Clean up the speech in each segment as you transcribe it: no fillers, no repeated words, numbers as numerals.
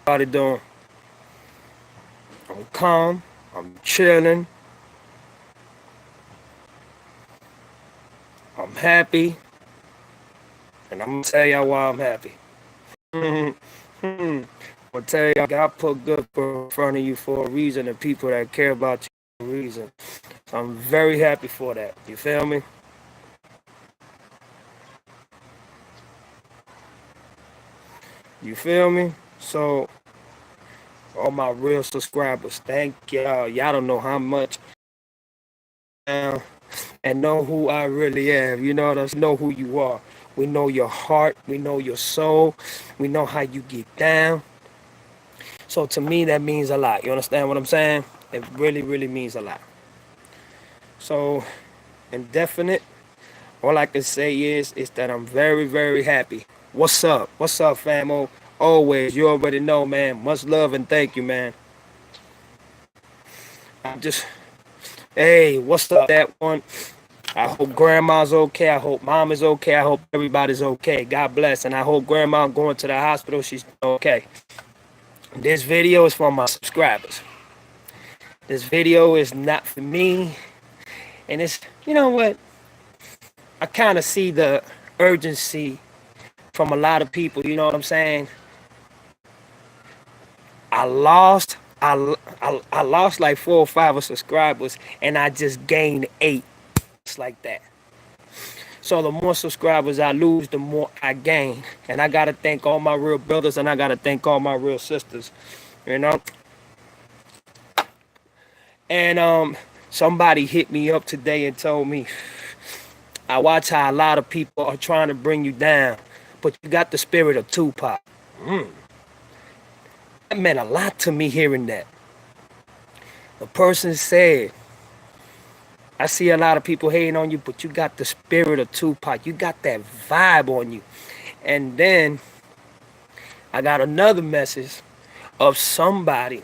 everybody doing? I'm calm. I'm chilling. I'm happy. And I'm going to tell y'all why I'm happy. I'm going to tell y'all, God put good people in front of you for a reason and people that care about you for a reason. So I'm very happy for that. You feel me? You feel me? So, all my real subscribers, thank y'all. Y'all don't know how much and know who I really am. You know, us know who you are. We know your heart. We know your soul. We know how you get down. So to me, that means a lot. You understand what I'm saying? It really, really means a lot. So, indefinite, all I can say is that I'm very, very happy. What's up? What's up, famo? Always, you already know, man. Much love and thank you, man. I just, hey, what's up, that one? I hope grandma's okay. I hope mom is okay. I hope everybody's okay. God bless. And I hope grandma going to the hospital, she's okay. This video is for my subscribers. This video is not for me. And it's, you know what? I kind of see the urgency from a lot of people. You know what I'm saying? I lost, I lost like 4 or 5 subscribers, and I just gained 8. It's like that. So the more subscribers I lose, the more I gain. And I gotta thank all my real brothers and I gotta thank all my real sisters. You know? And somebody hit me up today and told me, I watch how a lot of people are trying to bring you down, but you got the spirit of Tupac. That meant a lot to me hearing that. The person said, I see a lot of people hating on you, but you got the spirit of Tupac. You got that vibe on you. And then I got another message of somebody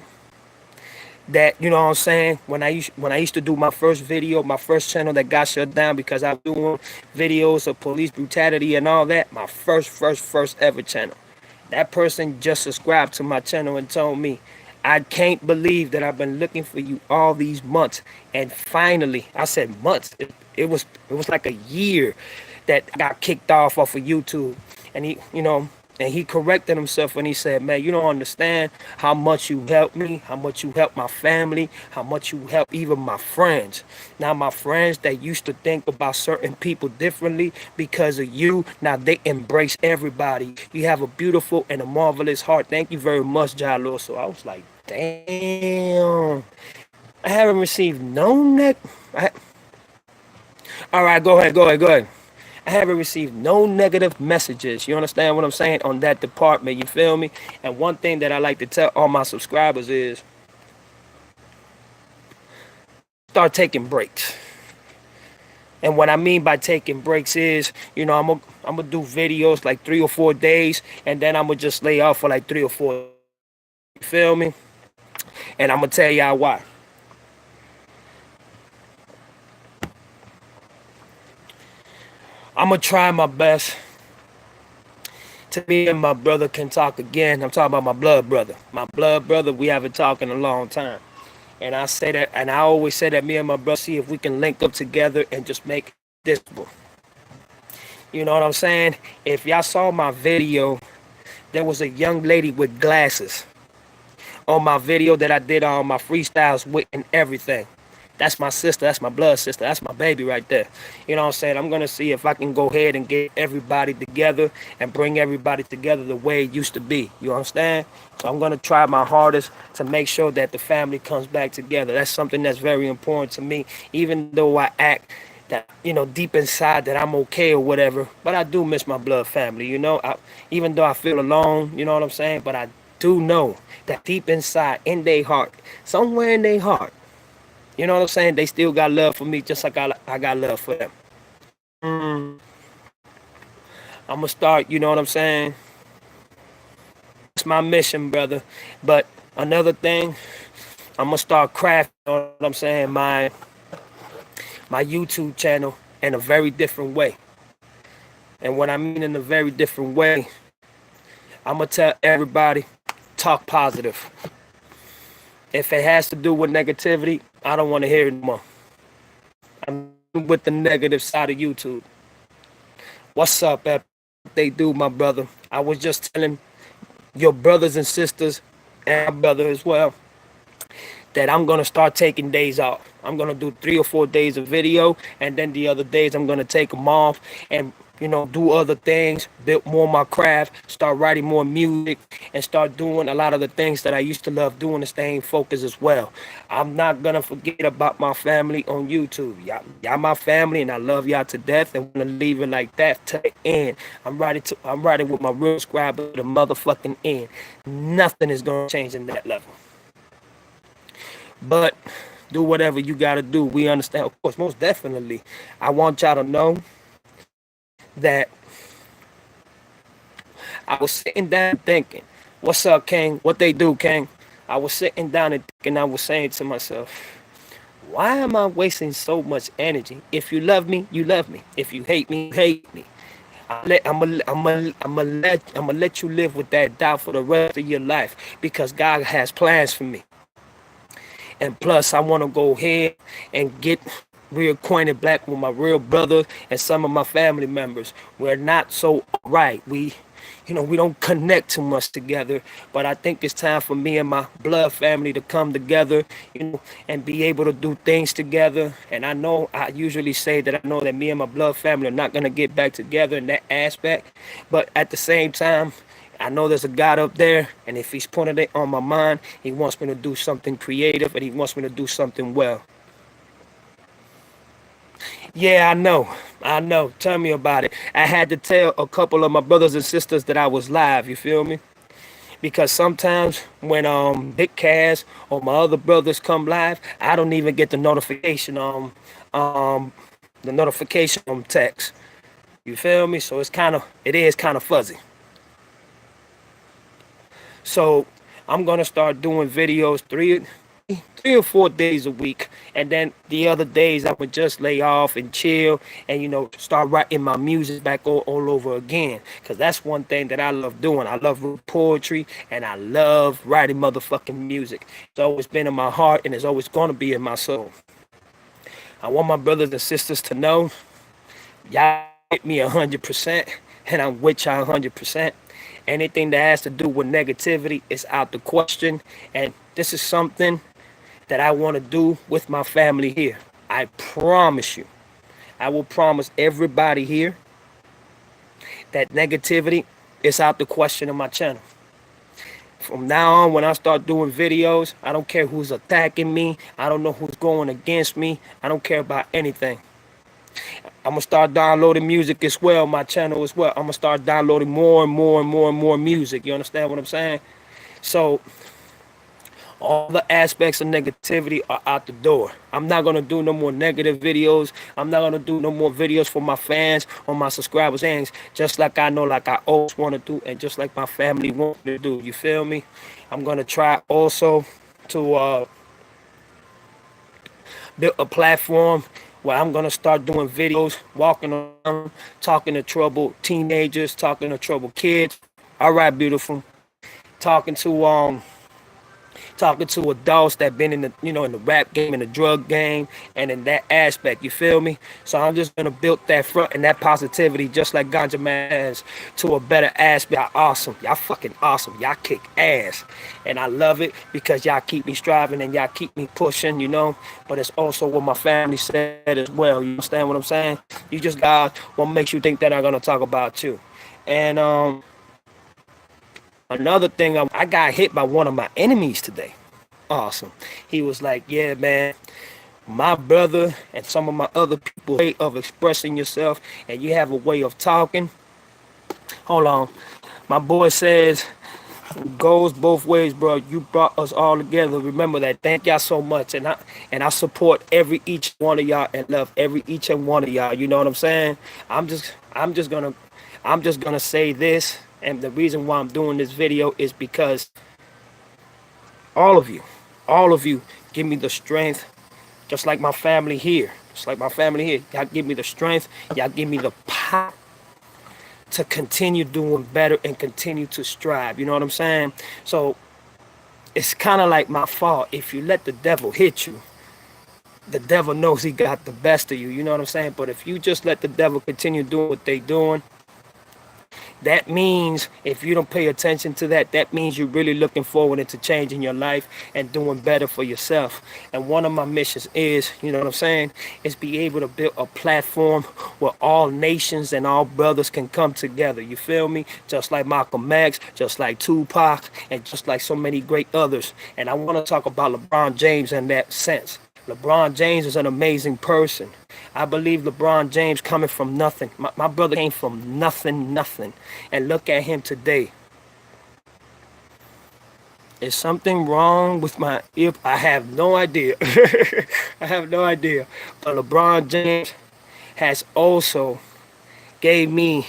that, you know what I'm saying, when I used to do my first video, my first channel that got shut down because I was doing videos of police brutality and all that, my first ever channel. That person just subscribed to my channel and told me, I can't believe that I've been looking for you all these months. And finally, I said months. It was like a year that I got kicked off of YouTube. And he corrected himself and he said, man, you don't understand how much you helped me, how much you helped my family, how much you helped even my friends. Now my friends that used to think about certain people differently because of you, now they embrace everybody. You have a beautiful and a marvelous heart. Thank you very much, Yall. So I was like, damn. I haven't received no All right, go ahead. I haven't received no negative messages. You understand what I'm saying on that department? You feel me? And one thing that I like to tell all my subscribers is start taking breaks. And what I mean by taking breaks is, I'm gonna do videos like 3 or 4 days, and then I'm gonna just lay off for like 3 or 4. You feel me? And I'm gonna tell y'all why. I'm gonna try my best to me and my brother can talk again. I'm talking about my blood brother. My blood brother, we haven't talked in a long time. And I say that, and I always say that me and my brother see if we can link up together and just make this. You know what I'm saying? If y'all saw my video, there was a young lady with glasses on my video that I did on my freestyles with and everything. That's my sister. That's my blood sister. That's my baby right there. You know what I'm saying? I'm going to see if I can go ahead and get everybody together and bring everybody together the way it used to be. You understand? So I'm going to try my hardest to make sure that the family comes back together. That's something that's very important to me, even though I act that, deep inside that I'm okay or whatever. But I do miss my blood family, even though I feel alone, you know what I'm saying? But I do know that deep inside, in their heart, somewhere in their heart, you know what I'm saying? They still got love for me just like I got love for them. I'm going to start, you know what I'm saying? It's my mission, brother. But another thing, I'm going to start crafting, you know what I'm saying, my YouTube channel in a very different way. And what I mean in a very different way, I'm going to tell everybody talk positive. If it has to do with negativity, I don't want to hear it anymore. I'm with the negative side of YouTube. What's up, Ep? They do, my brother. I was just telling your brothers and sisters, and my brother as well, that I'm gonna start taking days off. I'm gonna do 3 or 4 days of video, and then the other days I'm gonna take them off and do other things, build more my craft, start writing more music, and start doing a lot of the things that I used to love doing and staying focused as well. I'm not gonna forget about my family on YouTube. Y'all my family, and I love y'all to death, and wanna leave it like that to the end. I'm riding with my real subscriber to the motherfucking end. Nothing is gonna change in that level. But do whatever you gotta do. We understand, of course, most definitely. I want y'all to know that I was sitting down thinking, what's up, King? What they do, King? I was sitting down and thinking, I was saying to myself, why am I wasting so much energy? If you love me, you love me. If you hate me, you hate me. I'm gonna let you live with that doubt for the rest of your life, because God has plans for me. And plus, I want to go ahead and get reacquainted back with my real brother and some of my family members. We're not so right. We don't connect too much together, but I think it's time for me and my blood family to come together, and be able to do things together. And I usually say that I know that me and my blood family are not going to get back together in that aspect, but at the same time, I know there's a God up there, and if he's putting it on my mind, he wants me to do something creative, and he wants me to do something well. Yeah, I know. Tell me about it. I had to tell a couple of my brothers and sisters that I was live, you feel me? Because sometimes when Big Cass or my other brothers come live, I don't even get the notification text. You feel me? So it is kind of fuzzy. So I'm gonna start doing videos 3 or 4 days a week, and then the other days I would just lay off and chill, and start writing my music back all over again. Cause that's one thing that I love doing. I love poetry, and I love writing motherfucking music. It's always been in my heart, and it's always gonna be in my soul. I want my brothers and sisters to know, y'all hit me 100%, and I'm with y'all 100%. Anything that has to do with negativity is out the question. And this is something that I want to do with my family here. I promise you. I will promise everybody here that negativity is out the question on my channel. From now on, when I start doing videos, I don't care who's attacking me. I don't know who's going against me. I don't care about anything. I'm gonna start downloading music as well, my channel as well. I'm gonna start downloading more and more music. You understand what I'm saying? So all the aspects of negativity are out the door. I'm not gonna do no more negative videos. I'm not gonna do no more videos for my fans or my subscribers, and just like I know, like I always want to do, and just like my family wants to do. You feel me? I'm gonna try also to build a platform where I'm gonna start doing videos, walking around, talking to troubled teenagers, talking to troubled kids. All right, beautiful. Talking to adults that been in the in the rap game, in the drug game, and in that aspect. You feel me? So I'm just gonna build that front and that positivity, just like Ganja Man has, to a better aspect. Y'all awesome. Y'all fucking awesome. Y'all kick ass, and I love it because y'all keep me striving and y'all keep me pushing. But it's also what my family said as well. You understand what I'm saying? You just guys, what makes you think that I'm gonna talk about you? And another thing, I got hit by one of my enemies today. Awesome. He was like, yeah, man, my brother and some of my other people way of expressing yourself, and you have a way of talking. Hold on. My boy says, goes both ways, bro. You brought us all together. Remember that. Thank y'all so much. And I support each one of y'all and love each and one of y'all. You know what I'm saying? I'm just gonna say this. And the reason why I'm doing this video is because all of you give me the strength, just like my family here. Y'all give me the strength. Y'all give me the power to continue doing better and continue to strive. You know what I'm saying? So it's kind of like my fault. If you let the devil hit you, the devil knows he got the best of you. You know what I'm saying? But if you just let the devil continue doing what they doing, that means if you don't pay attention to that, that means you're really looking forward into changing your life and doing better for yourself. And one of my missions is, you know what I'm saying, is be able to build a platform where all nations and all brothers can come together. You feel me? Just like Malcolm X, just like Tupac, and just like so many great others. And I want to talk about LeBron James in that sense. LeBron James is an amazing person. I believe LeBron James coming from nothing. My brother came from nothing. And look at him today. Is something wrong with my ear? I have no idea. I have no idea. But LeBron James has also gave me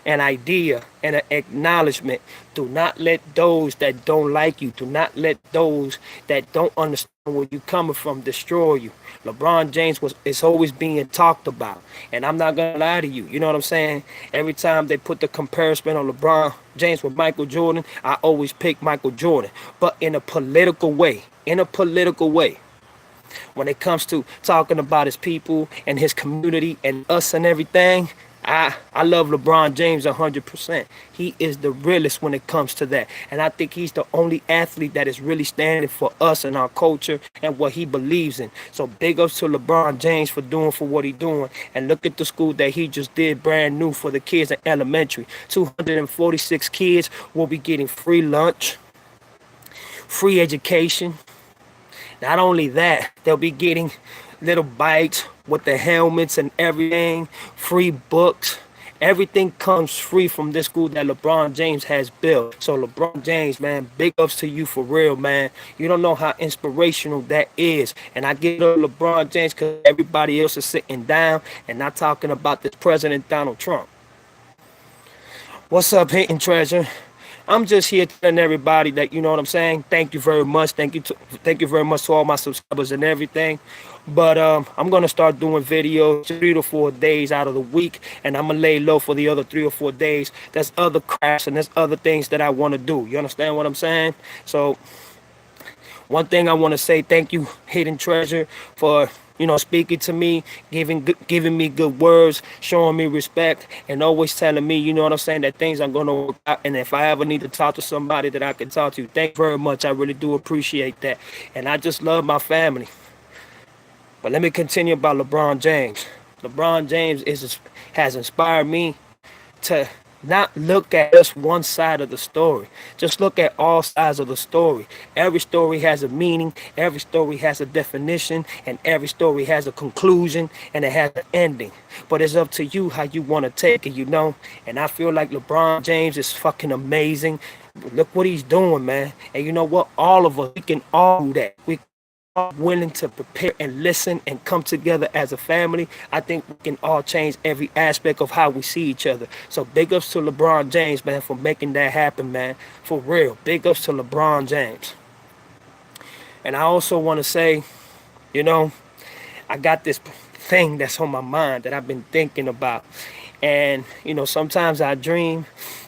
an idea and an acknowledgement. Do not let those that don't like you, do not let those that don't understand where you're coming from destroy you. LeBron James is always being talked about. And I'm not going to lie to you. You know what I'm saying? Every time they put the comparison on LeBron James with Michael Jordan, I always pick Michael Jordan. But in a political way. In a political way. When it comes to talking about his people and his community and us and everything, I love LeBron James 100%. He is the realest when it comes to that. And I think he's the only athlete that is really standing for us and our culture and what he believes in. So big ups to LeBron James for doing for what he's doing. And look at the school that he just did brand new for the kids in elementary. 246 kids will be getting free lunch, free education. Not only that, they'll be getting little bikes with the helmets and everything, free books. Everything comes free from this school that LeBron James has built. So LeBron James, man, big ups to you for real, man. You don't know how inspirational that is. And I give it to LeBron James because everybody else is sitting down and not talking about this President Donald Trump. What's up, Hidden Treasure? I'm just here telling everybody that, you know what I'm saying? Thank you very much. Thank you very much to all my subscribers and everything. But I'm going to start doing videos 3 to 4 days out of the week. And I'm going to lay low for the other 3 or 4 days. There's other crafts and there's other things that I want to do. You understand what I'm saying? So one thing I want to say, thank you, Hidden Treasure, for speaking to me, giving me good words, showing me respect, and always telling me, you know what I'm saying, that things are going to work out. And if I ever need to talk to somebody that I can talk to, thank you very much. I really do appreciate that. And I just love my family. But let me continue about LeBron James. LeBron James has inspired me to not look at just one side of the story. Just look at all sides of the story. Every story has a meaning. Every story has a definition. And every story has a conclusion. And it has an ending. But it's up to you how you want to take it, And I feel like LeBron James is fucking amazing. Look what he's doing, man. And you know what? All of us, we can all do that. We willing to prepare and listen and come together as a family. I think we can all change every aspect of how we see each other. So big ups to LeBron James, man, for making that happen, man. For real. Big ups to LeBron James. And I also want to say, I got this thing that's on my mind that I've been thinking about. And, sometimes I dream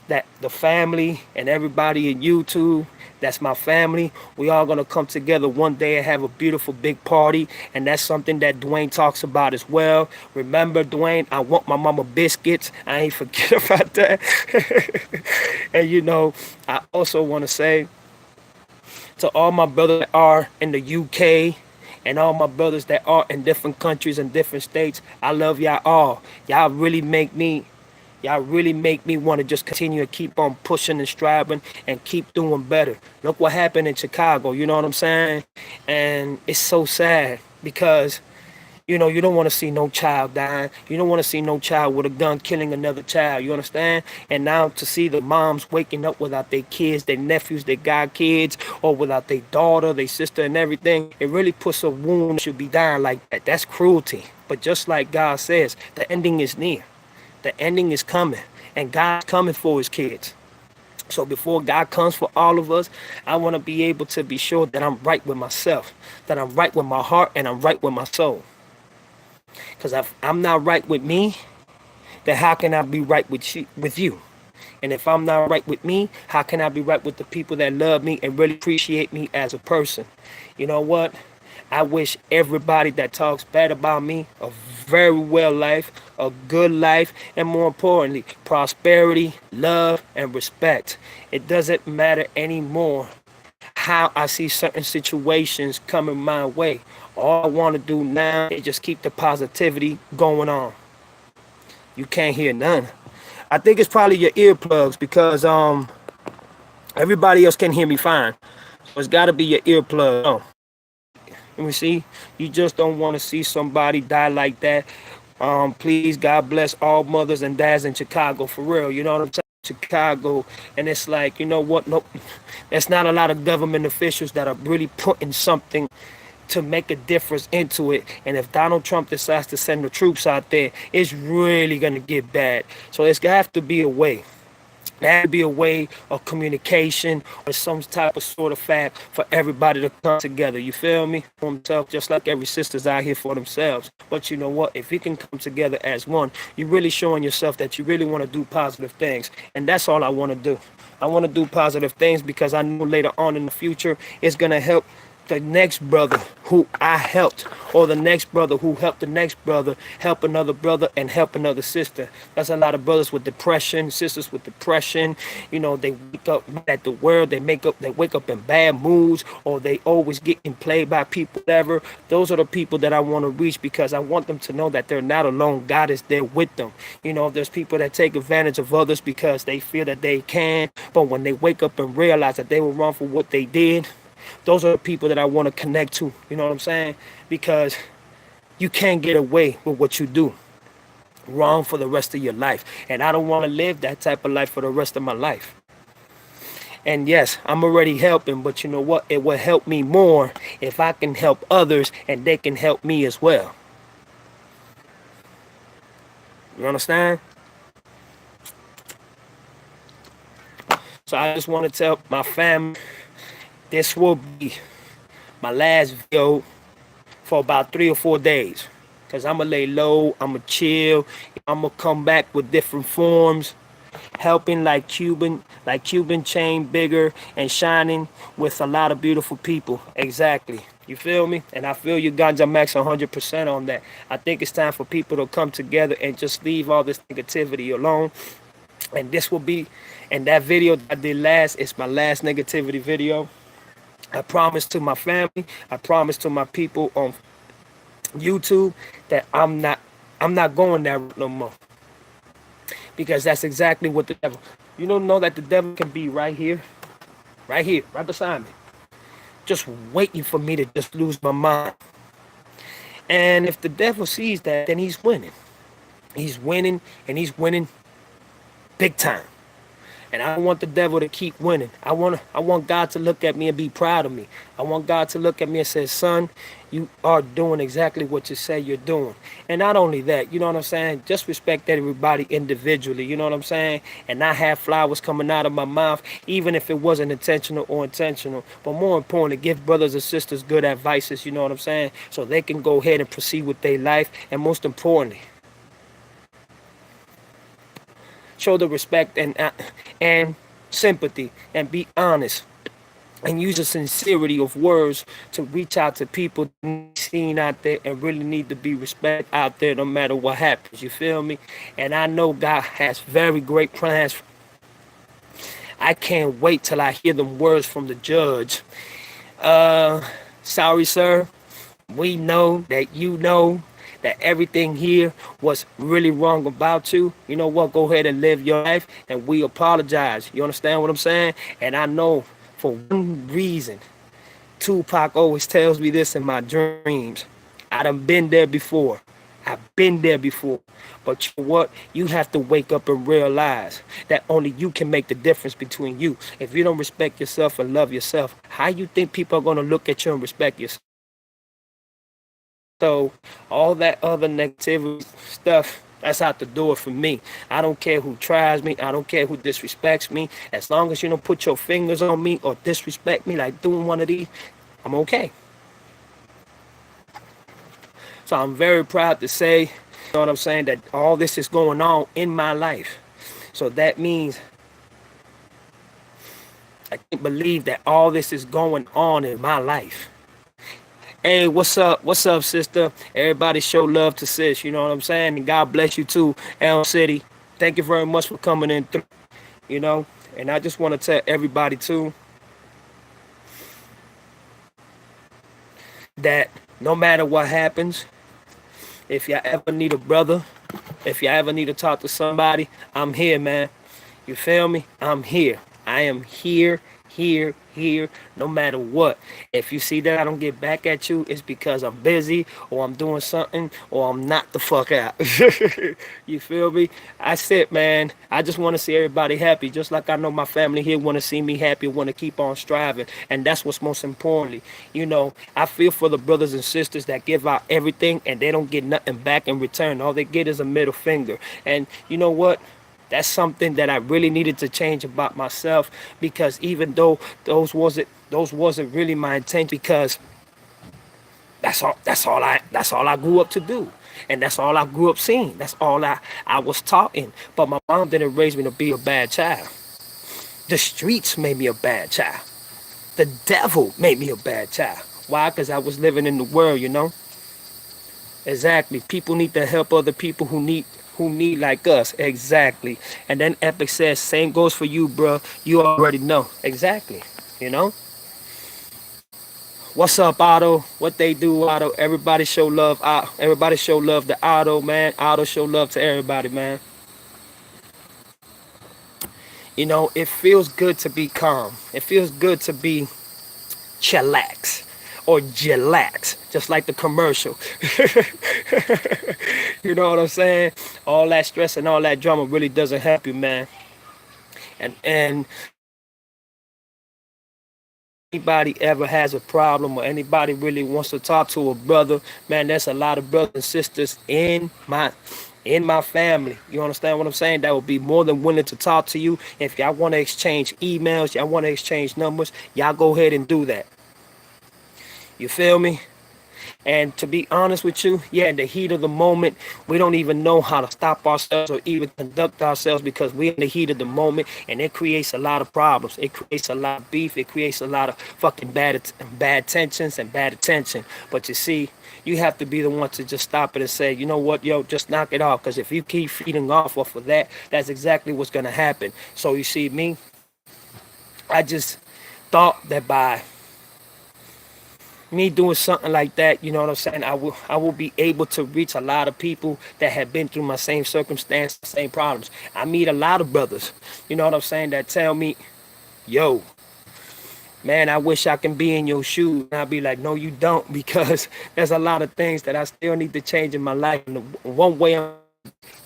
that the family and everybody in YouTube, that's my family, we all gonna come together one day and have a beautiful big party. And that's something that Dwayne talks about as well. Remember, Dwayne, I want my mama biscuits. I ain't forget about that. And I also want to say to all my brothers that are in the UK and all my brothers that are in different countries and different states, I love y'all all. Y'all really make me want to just continue to keep on pushing and striving and keep doing better. Look what happened in Chicago, you know what I'm saying? And it's so sad because, you don't want to see no child dying. You don't want to see no child with a gun killing another child, you understand? And now to see the moms waking up without their kids, their nephews, their godkids, or without their daughter, their sister and everything, it really puts a wound that should be dying like that. That's cruelty. But just like God says, the ending is near. The ending is coming, and God's coming for his kids. So before God comes for all of us, I want to be able to be sure that I'm right with myself, that I'm right with my heart, and I'm right with my soul. Because if I'm not right with me, then how can I be right with you? And if I'm not right with me, how can I be right with the people that love me and really appreciate me as a person? You know what? I wish everybody that talks bad about me a very well life, a good life, and more importantly, prosperity, love, and respect. It doesn't matter anymore how I see certain situations coming my way. All I want to do now is just keep the positivity going on. You can't hear none. I think it's probably your earplugs because everybody else can hear me fine. So it's got to be your earplug. Oh, let me see. You just don't want to see somebody die like that. Please, God bless all mothers and dads in Chicago for real. You know what I'm saying? Chicago, and it's like, you know what? Nope, there's not a lot of government officials that are really putting something to make a difference into it. And if Donald Trump decides to send the troops out there, it's really gonna get bad. So it's gonna have to be a way. There has to be a way of communication or some type of sort of fact for everybody to come together. You feel me? For himself, just like every sister's out here for themselves. But you know what? If you can come together as one, you're really showing yourself that you really want to do positive things. And that's all I want to do. I want to do positive things because I know later on in the future it's going to help the next brother who I helped, or the next brother who helped the next brother, help another brother and help another sister. That's a lot of brothers with depression, sisters with depression. You know, they wake up at the world, they wake up in bad moods, or they always getting played by people, whatever. Those are the people that I want to reach because I want them to know that they're not alone. God is there with them. You know, there's people that take advantage of others because they feel that they can, but when they wake up and realize that they were wrong for what they did, those are the people that I want to connect to. You know what I'm saying? Because you can't get away with what you do wrong for the rest of your life. And I don't want to live that type of life for the rest of my life. And yes, I'm already helping, but you know what? It will help me more if I can help others and they can help me as well. You understand? So I just want to tell my family, this will be my last video for about 3 or 4 days. Cause I'ma lay low, I'ma chill, I'ma come back with different forms, helping like Cuban chain bigger and shining with a lot of beautiful people. Exactly. You feel me? And I feel you Ganja Max 100% on that. I think it's time for people to come together and just leave all this negativity alone. And this will be, and that video that I did last is my last negativity video. I promise to my family, I promise to my people on YouTube that I'm not going there no more. Because that's exactly what the devil. You don't know that the devil can be right here, right beside me, just waiting for me to just lose my mind. And if the devil sees that, then he's winning. He's winning, and he's winning big time. And I don't want the devil to keep winning. I want God to look at me and be proud of me. I want God to look at me and say, son, you are doing exactly what you say you're doing. And not only that, you know what I'm saying? Just respect everybody individually, you know what I'm saying? And not have flowers coming out of my mouth, even if it wasn't intentional or intentional. But more importantly, give brothers and sisters good advices, you know what I'm saying? So they can go ahead and proceed with their life. And most importantly, show the respect and sympathy and be honest and use the sincerity of words to reach out to people seen out there and really need to be respected out there no matter what happens. You feel me? And I know God has very great plans. I can't wait till I hear them words from the judge. Sorry, sir. We know that you know that everything here was really wrong about you. You know what? Go ahead and live your life, and we apologize. You understand what I'm saying? And I know for one reason, Tupac always tells me this in my dreams. I done been there before. I've been there before. But you know what? You have to wake up and realize that only you can make the difference between you. If you don't respect yourself and love yourself, how you think people are going to look at you and respect yourself? So all that other negativity stuff, that's out the door for me. I don't care who tries me. I don't care who disrespects me. As long as you don't put your fingers on me or disrespect me like doing one of these, I'm okay. So I'm very proud to say, you know what I'm saying, that all this is going on in my life. So that means I can't believe that all this is going on in my life. Hey, what's up? What's up, sister? Everybody show love to sis, you know what I'm saying? And God bless you too, Elm City. Thank you very much for coming in through, you know? And I just want to tell everybody too that no matter what happens, if y'all ever need a brother, if y'all ever need to talk to somebody, I'm here, man. You feel me? I'm here. I am here, no matter what. If you see that I don't get back at you, it's because I'm busy or I'm doing something or I'm not the fuck out. You feel me? I said, man, I just want to see everybody happy, just like I know my family here want to see me happy, want to keep on striving. And that's what's most importantly. You know, I feel for the brothers and sisters that give out everything and they don't get nothing back in return. All they get is a middle finger. And you know what? That's something that I really needed to change about myself, because even though those wasn't really my intention, because that's all I grew up to do. And that's all I grew up seeing. That's all I was taught in. But my mom didn't raise me to be a bad child. The streets made me a bad child. The devil made me a bad child. Why? Because I was living in the world, you know? Exactly. People need to help other people who need like us. Exactly. And then Epic says, same goes for you, bro. You already know. Exactly. You know? What's up, Otto? What they do, Otto? Everybody show love. Everybody show love to Otto, man. Otto show love to everybody, man. You know, it feels good to be calm. It feels good to be chillax or chillax, just like the commercial. You know what I'm saying? All that stress and all that drama really doesn't help you, man. And anybody ever has a problem or anybody really wants to talk to a brother, man, there's a lot of brothers and sisters in my family. You understand what I'm saying? That would be more than willing to talk to you. If y'all want to exchange emails, y'all want to exchange numbers, y'all go ahead and do that. You feel me? And to be honest with you, yeah, in the heat of the moment, we don't even know how to stop ourselves or even conduct ourselves, because we're in the heat of the moment, and it creates a lot of problems. It creates a lot of beef. It creates a lot of fucking bad tensions and bad attention. But you see, you have to be the one to just stop it and say, you know what, yo, just knock it off. Because if you keep feeding off of that, that's exactly what's going to happen. So you see, me, I just thought that by me doing something like that, you know what I'm saying, I will be able to reach a lot of people that have been through my same circumstance, same problems. I meet a lot of brothers, you know what I'm saying, that tell me, yo, man, I wish I can be in your shoes. And I'll be like, no, you don't, because there's a lot of things that I still need to change in my life. And the one way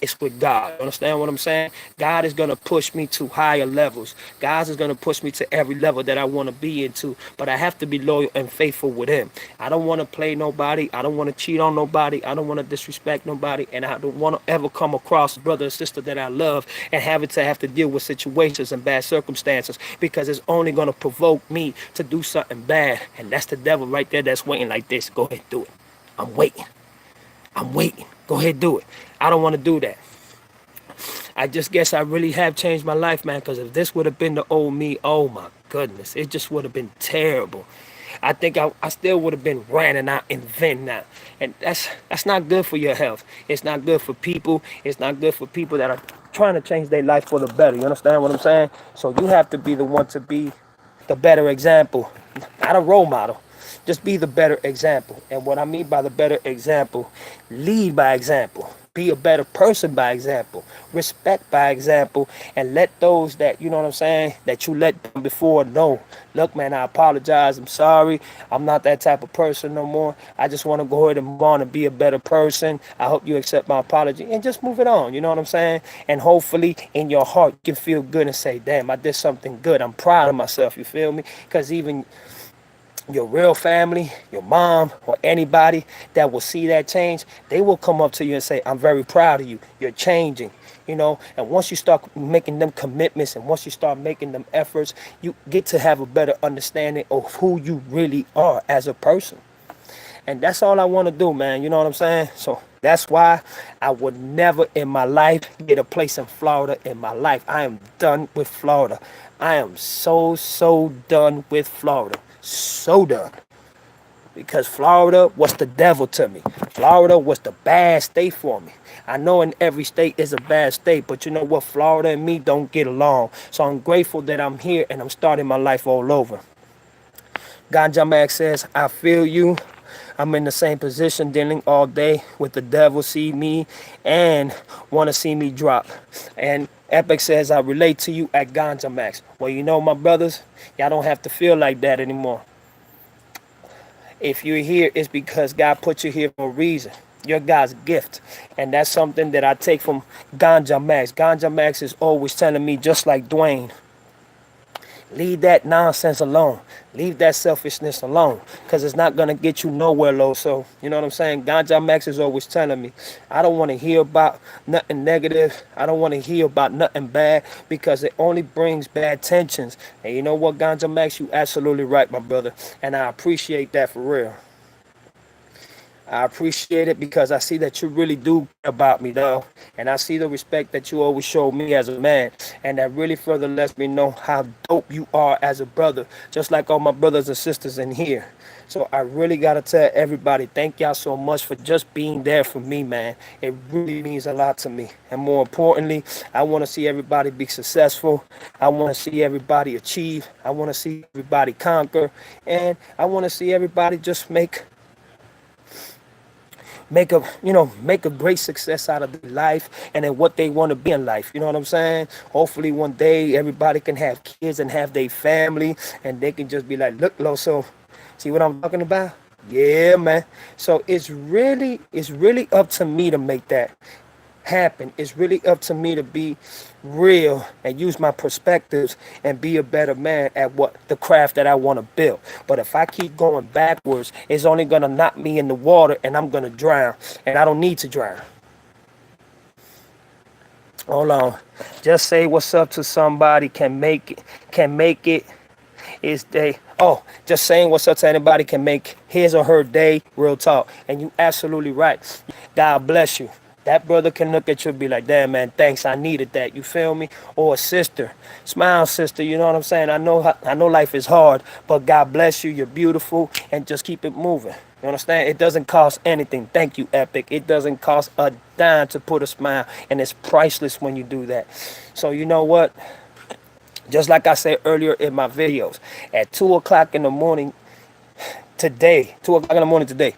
it's with God. You understand what I'm saying? God is going to push me to higher levels. God is going to push me to every level that I want to be into. But I have to be loyal and faithful with Him. I don't want to play nobody. I don't want to cheat on nobody. I don't want to disrespect nobody. And I don't want to ever come across a brother or sister that I love and have to deal with situations and bad circumstances, because it's only going to provoke me to do something bad. And that's the devil right there that's waiting like this. Go ahead, do it. I'm waiting. I'm waiting. Go ahead, do it. I don't want to do that. I just guess I really have changed my life, man, because if this would have been the old me, oh my goodness, it just would have been terrible. I think I still would have been ranting out and venting out. And that's not good for your health. It's not good for people. It's not good for people that are trying to change their life for the better. You understand what I'm saying? So you have to be the one to be the better example, not a role model. Just be the better example. And what I mean by the better example, lead by example. Be a better person by example. Respect by example. And let those that, you know what I'm saying, that you let them before know. Look, man, I apologize. I'm sorry. I'm not that type of person no more. I just want to go ahead and move on and be a better person. I hope you accept my apology. And just move it on. You know what I'm saying? And hopefully in your heart you can feel good and say, damn, I did something good. I'm proud of myself. You feel me? Because even your real family, your mom, or anybody that will see that change, they will come up to you and say, I'm very proud of you. You're changing, you know. And once you start making them commitments and once you start making them efforts, you get to have a better understanding of who you really are as a person. And that's all I want to do, man. You know what I'm saying? So that's why I would never in my life get a place in Florida in my life. I am done with Florida. I am so done with Florida. So done. Because Florida was the devil to me. Florida was the bad state for me. I know in every state is a bad state, but you know what? Florida and me don't get along. So I'm grateful that I'm here and I'm starting my life all over. Ganja Max says, I feel you. I'm in the same position dealing all day with the devil see me and want to see me drop. And Epic says, I relate to you at Ganja Max. Well, you know, my brothers, y'all don't have to feel like that anymore. If you're here, it's because God put you here for a reason. You're God's gift. And that's something that I take from Ganja Max. Ganja Max is always telling me, just like Dwayne, leave that nonsense alone. Leave that selfishness alone. Because it's not going to get you nowhere, low. So, you know what I'm saying? Ganja Max is always telling me, I don't want to hear about nothing negative. I don't want to hear about nothing bad. Because it only brings bad tensions. And you know what, Ganja Max? You absolutely right, my brother. And I appreciate that for real. I appreciate it because I see that you really do care about me, though. And I see the respect that you always show me as a man. And that really further lets me know how dope you are as a brother, just like all my brothers and sisters in here. So I really got to tell everybody, thank y'all so much for just being there for me, man. It really means a lot to me. And more importantly, I want to see everybody be successful. I want to see everybody achieve. I want to see everybody conquer. And I want to see everybody just make a great success out of their life and then what they want to be in life. You know what I'm saying? Hopefully one day everybody can have kids and have their family and they can just be like, look, Loso, see what I'm talking about? Yeah, man. So it's really up to me to make that happen. It's really up to me to be real and use my perspectives and be a better man at what the craft that I want to build. But if I keep going backwards, it's only going to knock me in the water and I'm going to drown. And I don't need to drown. Hold on. Just say what's up to somebody can make it is they just saying what's up to anybody can make his or her day. Real talk. And you absolutely right. God bless you. That brother can look at you and be like, damn, man, thanks, I needed that. You feel me? Or a sister. Smile, sister, you know what I'm saying? I know life is hard, but God bless you. You're beautiful, and just keep it moving. You understand? It doesn't cost anything. Thank you, Epic. It doesn't cost a dime to put a smile, and it's priceless when you do that. So you know what? Just like I said earlier in my videos, at 2 o'clock in the morning today, 2 o'clock in the morning today,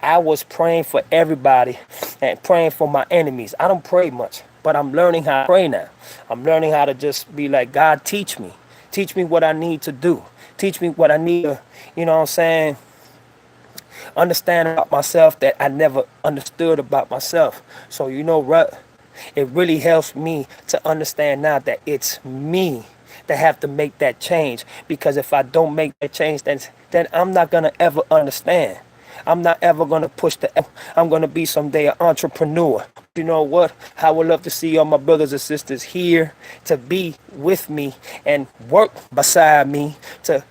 I was praying for everybody and praying for my enemies. I don't pray much, but I'm learning how to pray now. I'm learning how to just be like, God, teach me. Teach me what I need to do. Teach me what I need to, you know what I'm saying, understand about myself that I never understood about myself. So, you know what? It really helps me to understand now that it's me that have to make that change. Because if I don't make that change, then I'm not going to ever understand. I'm not ever going to push I'm going to be someday an entrepreneur. You know what? I would love to see all my brothers and sisters here to be with me and work beside me to,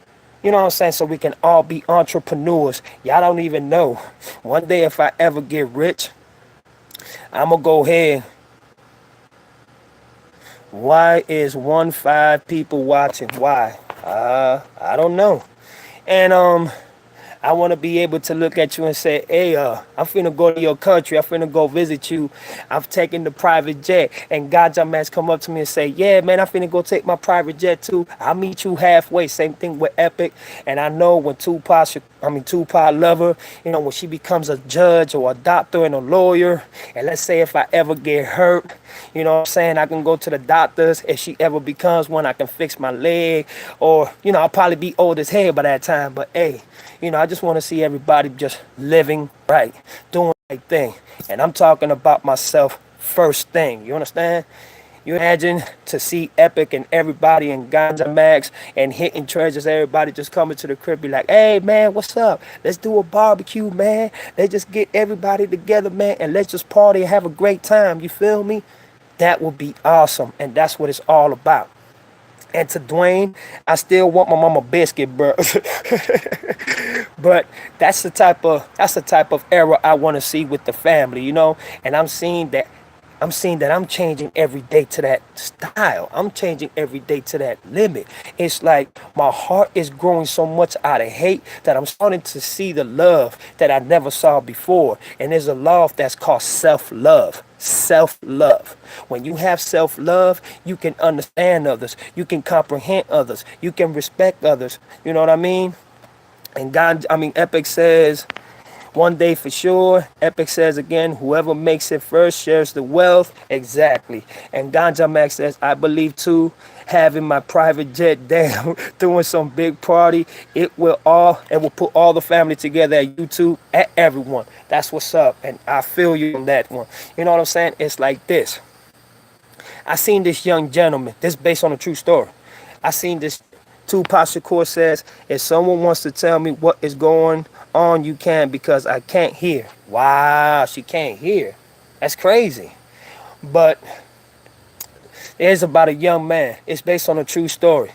you know what I'm saying, so we can all be entrepreneurs. Y'all don't even know. One day if I ever get rich, I'm going to go ahead. Why is 1-5 people watching? Why? I don't know. And I want to be able to look at you and say, hey, I'm finna go to your country. I'm finna go visit you. I've taken the private jet. And Gaja Mans come up to me and say, yeah, man, I'm finna go take my private jet too. I'll meet you halfway. Same thing with Epic. And I know when Tupac Lover, you know, when she becomes a judge or a doctor and a lawyer, and let's say if I ever get hurt, you know what I'm saying, I can go to the doctors. If she ever becomes one, I can fix my leg. Or, you know, I'll probably be old as hell by that time. But, hey, you know, I just want to see everybody just living right, doing the right thing. And I'm talking about myself first thing. You understand? You imagine to see Epic and everybody in Ganja Max and hitting treasures, everybody just coming to the crib, be like, hey, man, what's up? Let's do a barbecue, man. Let's just get everybody together, man, and let's just party and have a great time. You feel me? That would be awesome. And that's what it's all about. And to Dwayne, I still want my mama biscuit, bro. But that's the type of era I want to see with the family, you know. And I'm seeing that I'm seeing that I'm changing every day to that style. I'm changing every day to that limit. It's like my heart is growing so much out of hate that I'm starting to see the love that I never saw before. And there's a love that's called self-love. Self-love. When you have self-love, you can understand others. You can comprehend others. You can respect others. You know what I mean? And Epic says, one day for sure. Epic says again, whoever makes it first shares the wealth. Exactly. And Ganja Max says, I believe too, having my private jet down, doing some big party, it will put all the family together at YouTube, at everyone. That's what's up. And I feel you on that one. You know what I'm saying? It's like this. I seen this young gentleman, this is based on a true story. I seen this. Tupac Shakur says, if someone wants to tell me what is going on, you can, because I can't hear. Wow, she can't hear. That's crazy. But it's about a young man. It's based on a true story.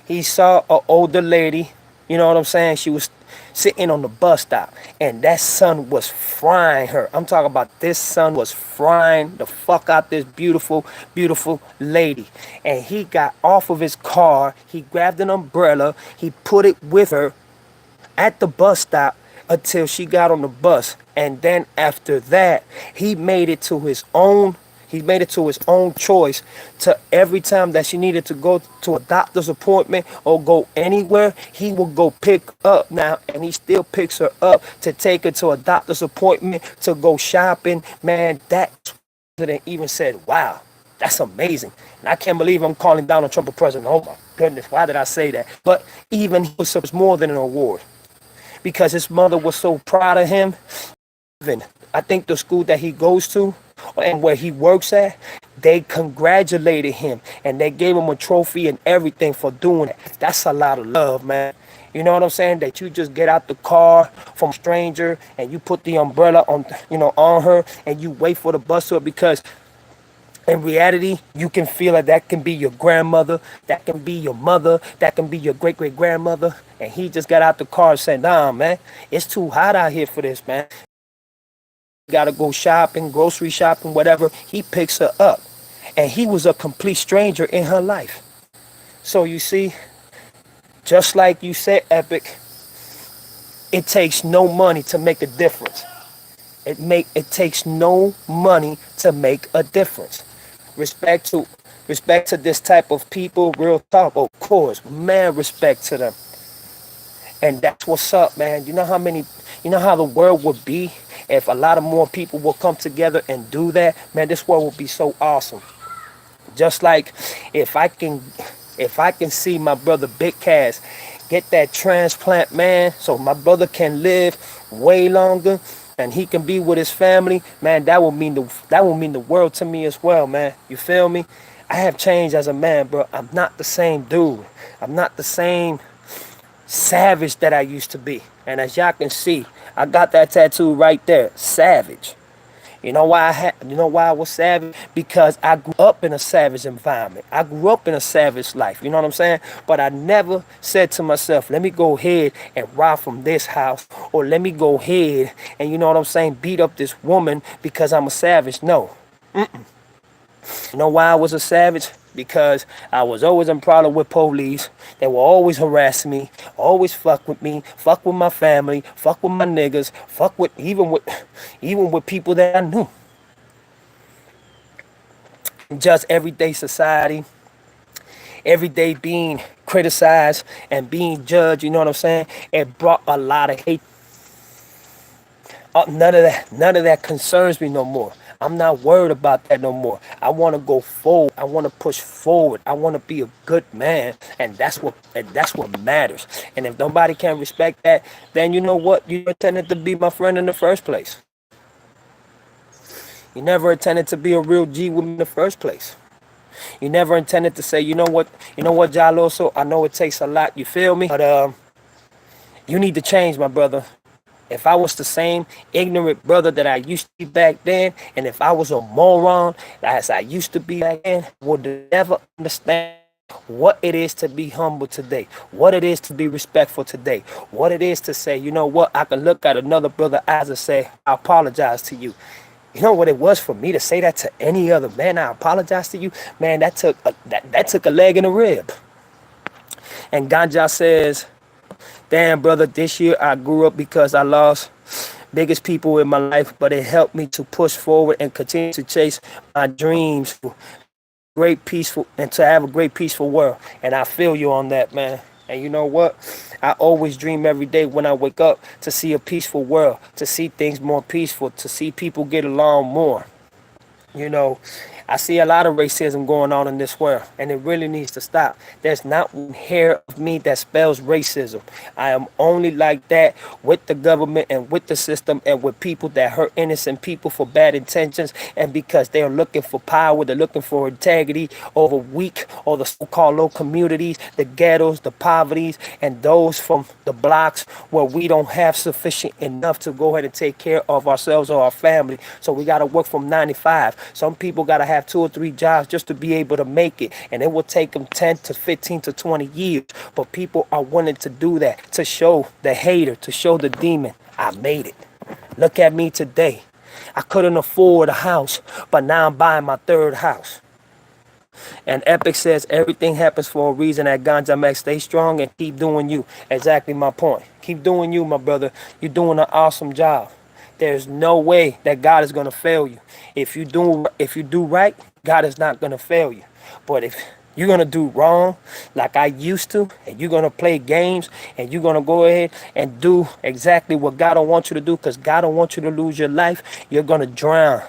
He saw an older lady, you know what I'm saying? She was sitting on the bus stop, and that sun was frying her. I'm talking about this sun was frying the fuck out this beautiful, beautiful lady. And he got off of his car, he grabbed an umbrella, he put it with her at the bus stop until she got on the bus. And then after that, he made it to his own choice to every time that she needed to go to a doctor's appointment or go anywhere, he will go pick up now, and he still picks her up to take her to a doctor's appointment, to go shopping. Man, that president even said, wow, that's amazing. And I can't believe I'm calling Donald Trump a president. Oh my goodness, why did I say that? But even he was more than an award, because his mother was so proud of him. Even I think the school that he goes to and where he works at, they congratulated him and they gave him a trophy and everything for doing it. That's a lot of love, man. You know what I'm saying? That you just get out the car from a stranger and you put the umbrella on her and you wait for the bus stop, because in reality, you can feel like that can be your grandmother, that can be your mother, that can be your great-great-grandmother. And he just got out the car and said, nah, man, it's too hot out here for this, man. Gotta go shopping, grocery shopping, whatever. He picks her up, and he was a complete stranger in her life. So you see, just like you said, Epic, it takes no money to make a difference. It takes no money to make a difference. Respect to this type of people, real talk, of course, man, respect to them. And that's what's up, man. You know how the world would be if a lot of more people will come together and do that? Man, this world would be so awesome. Just like if I can see my brother Big Cass get that transplant, man, so my brother can live way longer and he can be with his family, man, that will mean the world to me as well, man. You feel me? I have changed as a man, bro. I'm not the same dude. I'm not the same savage that I used to be. And as y'all can see, I got that tattoo right there, savage. You know why I was savage? Because I grew up in a savage environment. I grew up in a savage life. You know what I'm saying? But I never said to myself, let me go ahead and rob from this house, or let me go ahead and, you know what I'm saying, beat up this woman because I'm a savage. No. You know why I was a savage? Because I was always in problem with police. They were always harassing me, always fuck with me, fuck with my family, fuck with my niggas, fuck with even with people that I knew. Just everyday society, every day being criticized and being judged, you know what I'm saying? It brought a lot of hate. None of that concerns me no more. I'm not worried about that no more. I want to go forward. I want to push forward. I want to be a good man, and that's what matters. And if nobody can respect that, then you know what? You intended to be my friend in the first place. You never intended to be a real G with me in the first place. You never intended to say, you know what, Yall, so I know it takes a lot. You feel me? But you need to change, my brother. If I was the same ignorant brother that I used to be back then, and if I was a moron as I used to be back then, I would never understand what it is to be humble today, what it is to be respectful today, what it is to say, you know what, I can look at another brother eyes and say, I apologize to you. You know what it was for me to say that to any other man? I apologize to you, man. That took a leg and a rib. And Ganja says, "Damn, brother, this year I grew up because I lost biggest people in my life, but it helped me to push forward and continue to chase my dreams, great peaceful, and to have a great peaceful world." And I feel you on that, man. And you know what? I always dream every day when I wake up to see a peaceful world, to see things more peaceful, to see people get along more. You know, I see a lot of racism going on in this world, and it really needs to stop. There's not one hair of me that spells racism. I am only like that with the government and with the system and with people that hurt innocent people for bad intentions, and because they're looking for power, they're looking for integrity over weak or the so-called low communities, the ghettos, the poverties, and those from the blocks where we don't have sufficient enough to go ahead and take care of ourselves or our family. So we got to work from 9 to 5. Some people got to have 2 or 3 jobs just to be able to make it, and it will take them 10 to 15 to 20 years. But people are willing to do that to show the hater, to show the demon, I made it. Look at me today. I couldn't afford a house, but now I'm buying my 3rd house. And Epic says everything happens for a reason. At Ganja Max, stay strong and keep doing you. Exactly my point. Keep doing you, my brother. You're doing an awesome job. There's no way that God is going to fail you. If you do right, God is not going to fail you. But if you're going to do wrong like I used to, and you're going to play games, and you're going to go ahead and do exactly what God don't want you to do, because God don't want you to lose your life, you're going to drown.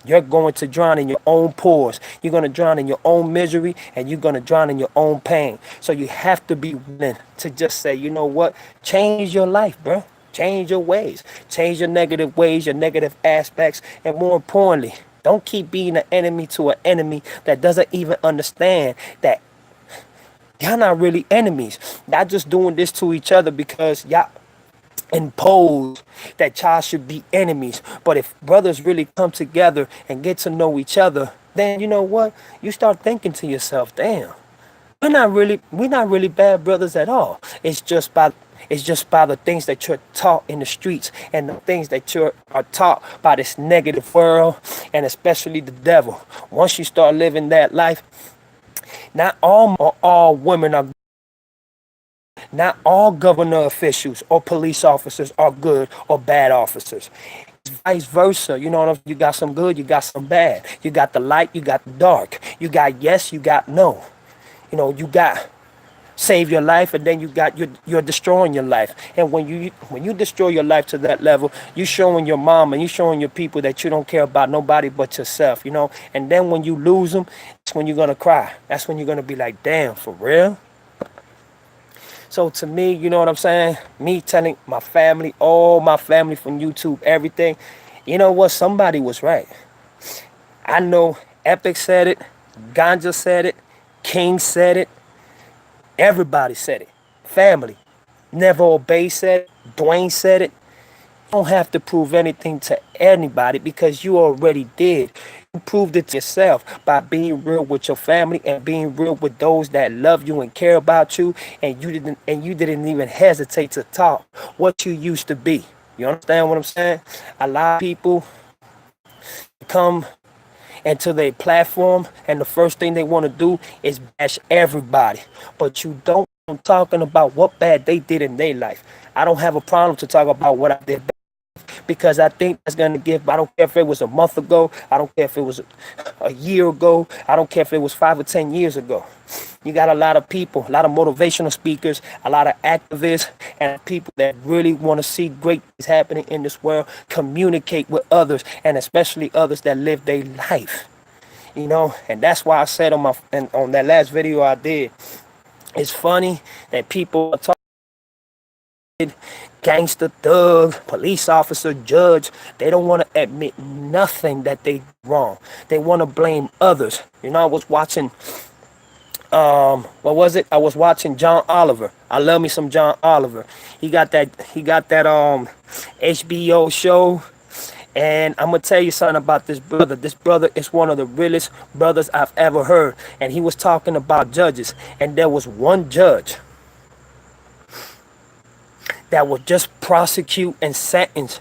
You're going to drown in your own pores. You're going to drown in your own misery, and you're going to drown in your own pain. So you have to be willing to just say, you know what? Change your life, bro. Change your ways. Change your negative ways, your negative aspects. And more importantly, don't keep being an enemy to an enemy that doesn't even understand that y'all not really enemies. Y'all just doing this to each other because y'all impose that y'all should be enemies. But if brothers really come together and get to know each other, then you know what? You start thinking to yourself, damn, we're not really bad brothers at all. It's just by the things that you're taught in the streets and the things that you are taught by this negative world, and especially the devil. Once you start living that life, not all women are, not all governor officials or police officers are good or bad officers. It's vice versa. You know what I'm saying? You got some good, you got some bad. You got the light, you got the dark. You got yes, you got no. You know, you got save your life, and then you're destroying your life. And when you destroy your life to that level, you showing your mom and you showing your people that you don't care about nobody but yourself, you know. And then when you lose them, that's when you're gonna cry. That's when you're gonna be like, damn, for real. So to me, you know what I'm saying? Me telling my family, all my family from YouTube, everything, you know what? Somebody was right. I know Epic said it, Ganja said it, King said it, everybody said it. Family. Never Obey said it, Dwayne said it. You don't have to prove anything to anybody because you already did. You proved it to yourself by being real with your family and being real with those that love you and care about you, and you didn't even hesitate to talk what you used to be. You understand what I'm saying? A lot of people come into their platform and the first thing they want to do is bash everybody. But you don't talking about what bad they did in their life. I don't have a problem to talk about what I did because I think that's going to give, I don't care if it was a month ago, I don't care if it was a year ago, I don't care if it was 5 or 10 years ago. You got a lot of people, a lot of motivational speakers, a lot of activists, and people that really want to see great things happening in this world, communicate with others, and especially others that live their life. You know, and that's why I said on that last video I did, it's funny that people are talking gangster, thug, police officer, judge. They don't want to admit nothing that they wrong. They want to blame others. You know, I was watching what was it? I was watching John Oliver. I love me some John Oliver. He got that HBO show. And I'm going to tell you something about this brother. This brother is one of the realest brothers I've ever heard. And he was talking about judges. And there was one judge that would just prosecute and sentence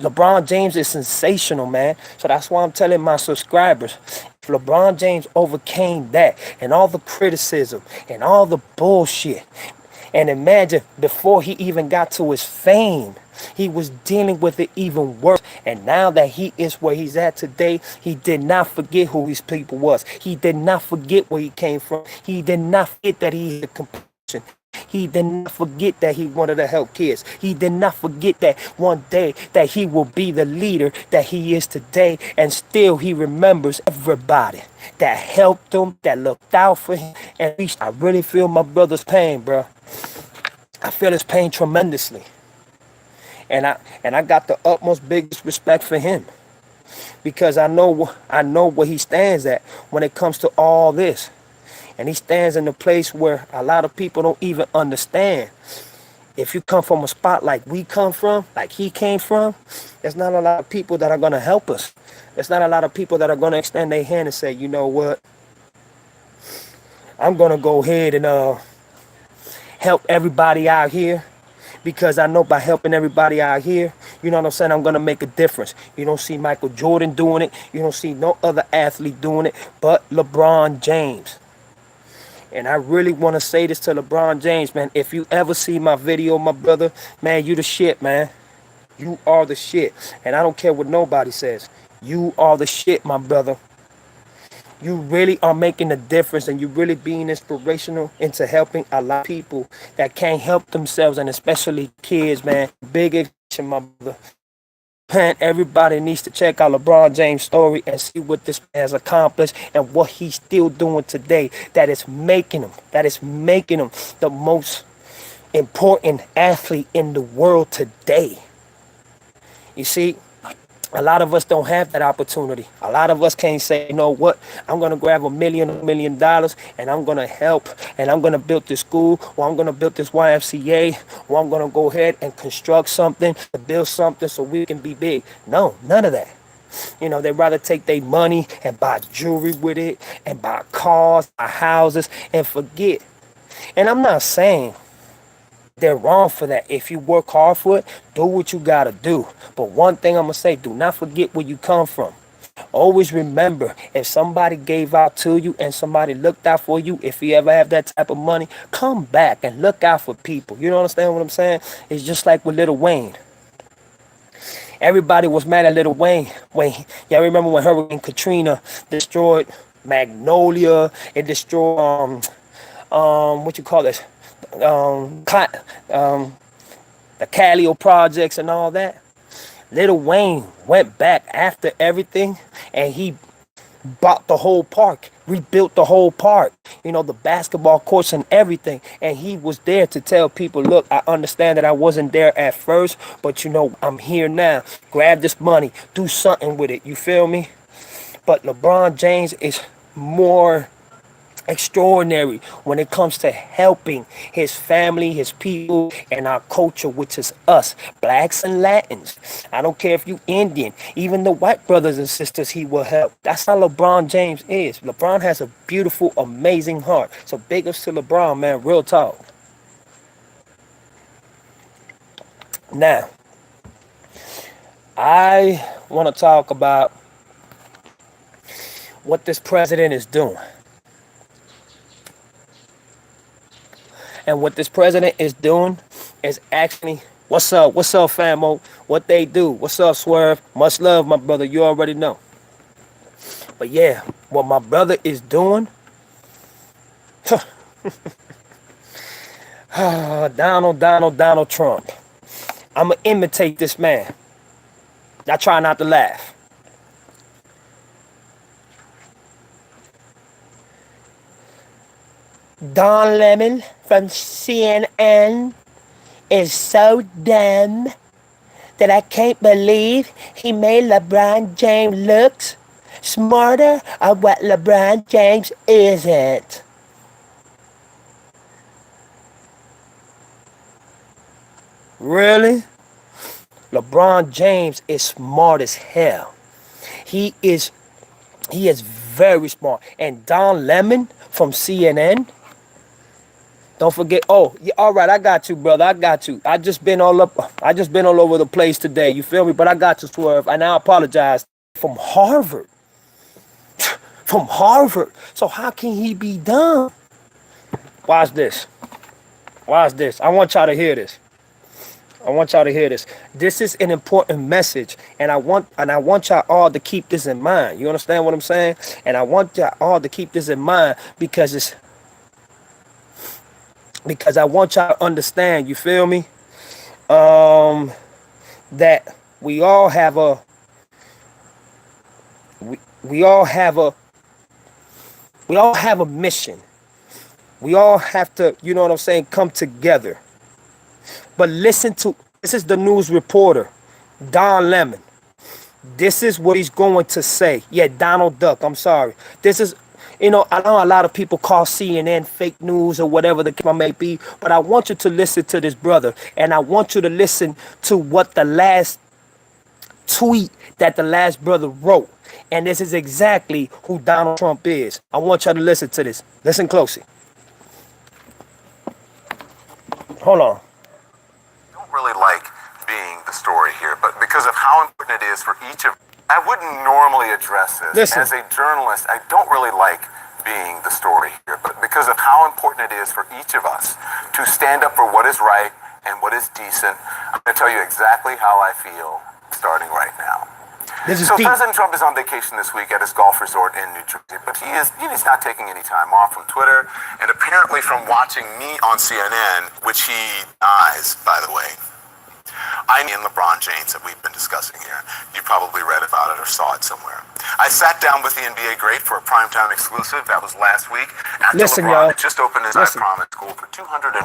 LeBron James is sensational, man. So that's why I'm telling my subscribers, if LeBron James overcame that and all the criticism and all the bullshit, and imagine before he even got to his fame, he was dealing with it even worse. And now that he is where he's at today, he did not forget who his people was. He did not forget where he came from. He did not forget that he had compassion. He did not forget that he wanted to help kids. He did not forget that one day that he will be the leader that he is today. And still he remembers everybody that helped him, that looked out for him. And I really feel my brother's pain, bro. I feel his pain tremendously. And I got the utmost biggest respect for him. Because I know where he stands at when it comes to all this. And he stands in a place where a lot of people don't even understand. If you come from a spot like we come from, like he came from, there's not a lot of people that are going to help us. There's not a lot of people that are going to extend their hand and say, you know what, I'm going to go ahead and help everybody out here. Because I know by helping everybody out here, you know what I'm saying, I'm going to make a difference. You don't see Michael Jordan doing it. You don't see no other athlete doing it but LeBron James. And I really want to say this to LeBron James, man. If you ever see my video, my brother, man, you the shit, man. You are the shit. And I don't care what nobody says. You are the shit, my brother. You really are making a difference, and you really being inspirational into helping a lot of people that can't help themselves, and especially kids, man. Big action, my brother. Man, everybody needs to check out LeBron James' story and see what this man has accomplished and what he's still doing today. That is making him the most important athlete in the world today. You see, a lot of us don't have that opportunity. A lot of us can't say, you know what, I'm going to grab $1 million and I'm going to help and I'm going to build this school, or I'm going to build this YMCA, or I'm going to go ahead and construct something, to build something so we can be big. No, none of that. You know, they'd rather take their money and buy jewelry with it and buy cars, buy houses, and forget. And I'm not saying they're wrong for that. If you work hard for it, do what you gotta do. But one thing I'm gonna say, do not forget where you come from. Always remember, if somebody gave out to you and somebody looked out for you, if you ever have that type of money, come back and look out for people. You understand what I'm saying? It's just like with Lil Wayne. Everybody was mad at Lil Wayne. Y'all remember when Hurricane Katrina destroyed Magnolia? It destroyed what you call this? The Calio projects and all that. Lil Wayne went back after everything and he bought the whole park, rebuilt the whole park, you know, the basketball courts and everything. And he was there to tell people, look, I understand that I wasn't there at first, but you know, I'm here now. Grab this money, do something with it. You feel me? But LeBron James is more extraordinary when it comes to helping his family, his people, and our culture, which is us, blacks and Latins. I don't care if you Indian, even the white brothers and sisters, he will help. That's how LeBron James is. LeBron has a beautiful, amazing heart. So big ups to LeBron, man. Real talk. Now, I want to talk about what this president is doing. And what this president is doing is actually, what's up, famo? What they do? What's up, Swerve? Much love, my brother. You already know. But yeah, what my brother is doing, Donald Trump. I'm going to imitate this man. I try not to laugh. Don Lemon from CNN is so dumb that I can't believe he made LeBron James look smarter of what LeBron James isn't. Really? LeBron James is smart as hell. He is very smart. And Don Lemon from CNN, Don't forget. Oh, yeah, all right. I got you, brother. I got you. I just been all up. I just been all over the place today. You feel me? But I got you, Swerve. And I apologize. From Harvard. From Harvard. So how can he be dumb? Watch this. Watch this. I want y'all to hear this. I want y'all to hear this. This is an important message, and I want y'all all to keep this in mind. You understand what I'm saying? And I want y'all all to keep this in mind because I want y'all to understand. You feel me? That we all have a we all have a we all have a mission. We all have to, you know what I'm saying, come together. But listen to, this is the news reporter, Don Lemon. This is what he's going to say. Yeah, Donald Duck, I'm sorry. This is, I know a lot of people call CNN fake news or whatever the case may be, but I want you to listen to this brother, and I want you to listen to what the last tweet that the last brother wrote. And this is exactly who Donald Trump is. I want y'all to listen to this. Listen closely. Hold on. I don't really like being the story here, but because of how important it is for each of, I wouldn't normally address this. Listen. As a journalist, I don't really like being the story here, but because of how important it is for each of us to stand up for what is right and what is decent, I'm going to tell you exactly how I feel starting right now. So President Trump is on vacation this week at his golf resort in New Jersey, but he's not taking any time off from Twitter, and apparently from watching me on CNN, which he denies, by the way. I and LeBron James that we've been discussing here. You probably read about it or saw it somewhere. I sat down with the NBA great for a primetime exclusive. That was last week. After LeBron had just opened his I Promise School for 240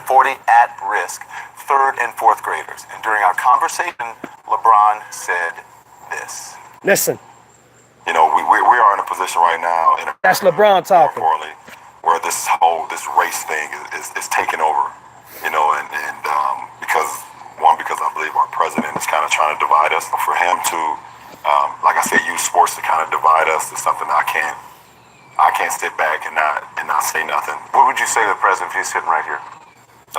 at-risk third and fourth graders. And during our conversation, LeBron said this. Listen. We are in a position right now. That's LeBron talking. Where this race thing is taking over, and because I believe our president is kind of trying to divide us. For him to, like I said, use sports to kind of divide us is something I can't sit back and not say nothing. What would you say to the president if he's sitting right here?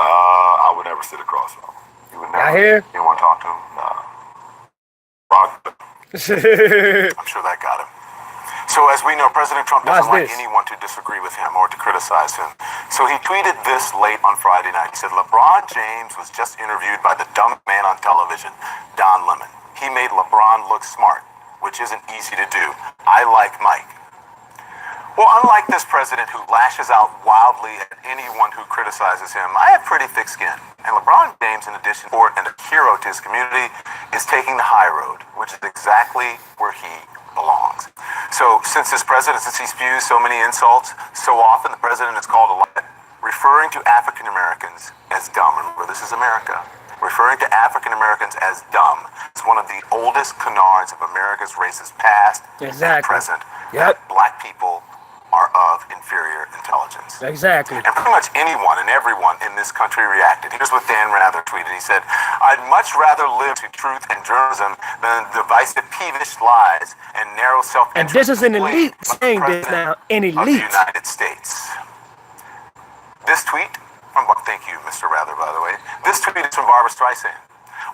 I would never sit across from him. You would never. You don't want to talk to him? I'm sure that got him. So as we know, President Trump doesn't like anyone to disagree with him or to criticize him. So he tweeted this late on Friday night. He said, LeBron James was just interviewed by the dumb man on television, Don Lemon. He made LeBron look smart, which isn't easy to do. I like Mike. Well, unlike this president who lashes out wildly at anyone who criticizes him, I have pretty thick skin. And LeBron James, in addition to and a hero to his community, is taking the high road, which is exactly where he belongs. So since he spews so many insults so often, the president is called a lot, referring to African Americans as dumb. Remember, this is America. Referring to African Americans as dumb is one of the oldest canards of America's racist past and present. That black people are of inferior intelligence. Exactly. And pretty much anyone and everyone in this country reacted. Here's what Dan Rather tweeted. He said, I'd much rather live to truth and journalism than divisive, peevish lies and narrow self-interest. And this is an elite saying this now. An elite. Of the United States. This tweet thank you, Mr. Rather, by the way. This tweet is from Barbara Streisand.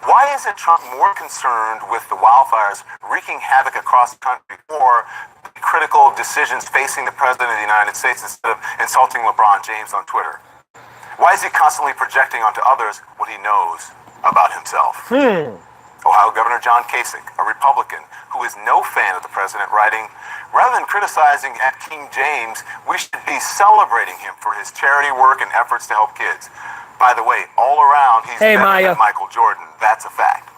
Why isn't Trump more concerned with the wildfires wreaking havoc across the country or critical decisions facing the President of the United States instead of insulting LeBron James on Twitter? Why is he constantly projecting onto others what he knows about himself? Ohio Governor John Kasich, a Republican who is no fan of the president, writing, rather than criticizing at King James, we should be celebrating him for his charity work and efforts to help kids. By the way, all around, he's better than Michael Jordan. That's a fact.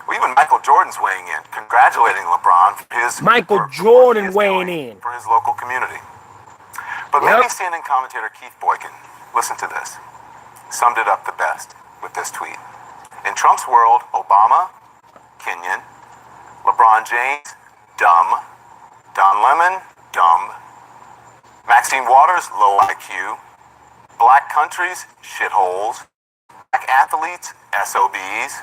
Well, even Michael Jordan's weighing in, congratulating LeBron for his for his local community. But maybe CNN commentator Keith Boykin, listen to this, summed it up the best with this tweet. In Trump's world, Obama, Kenyan, LeBron James, dumb, Don Lemon, dumb, Maxine Waters, low IQ, black countries, shitholes, black athletes, SOBs,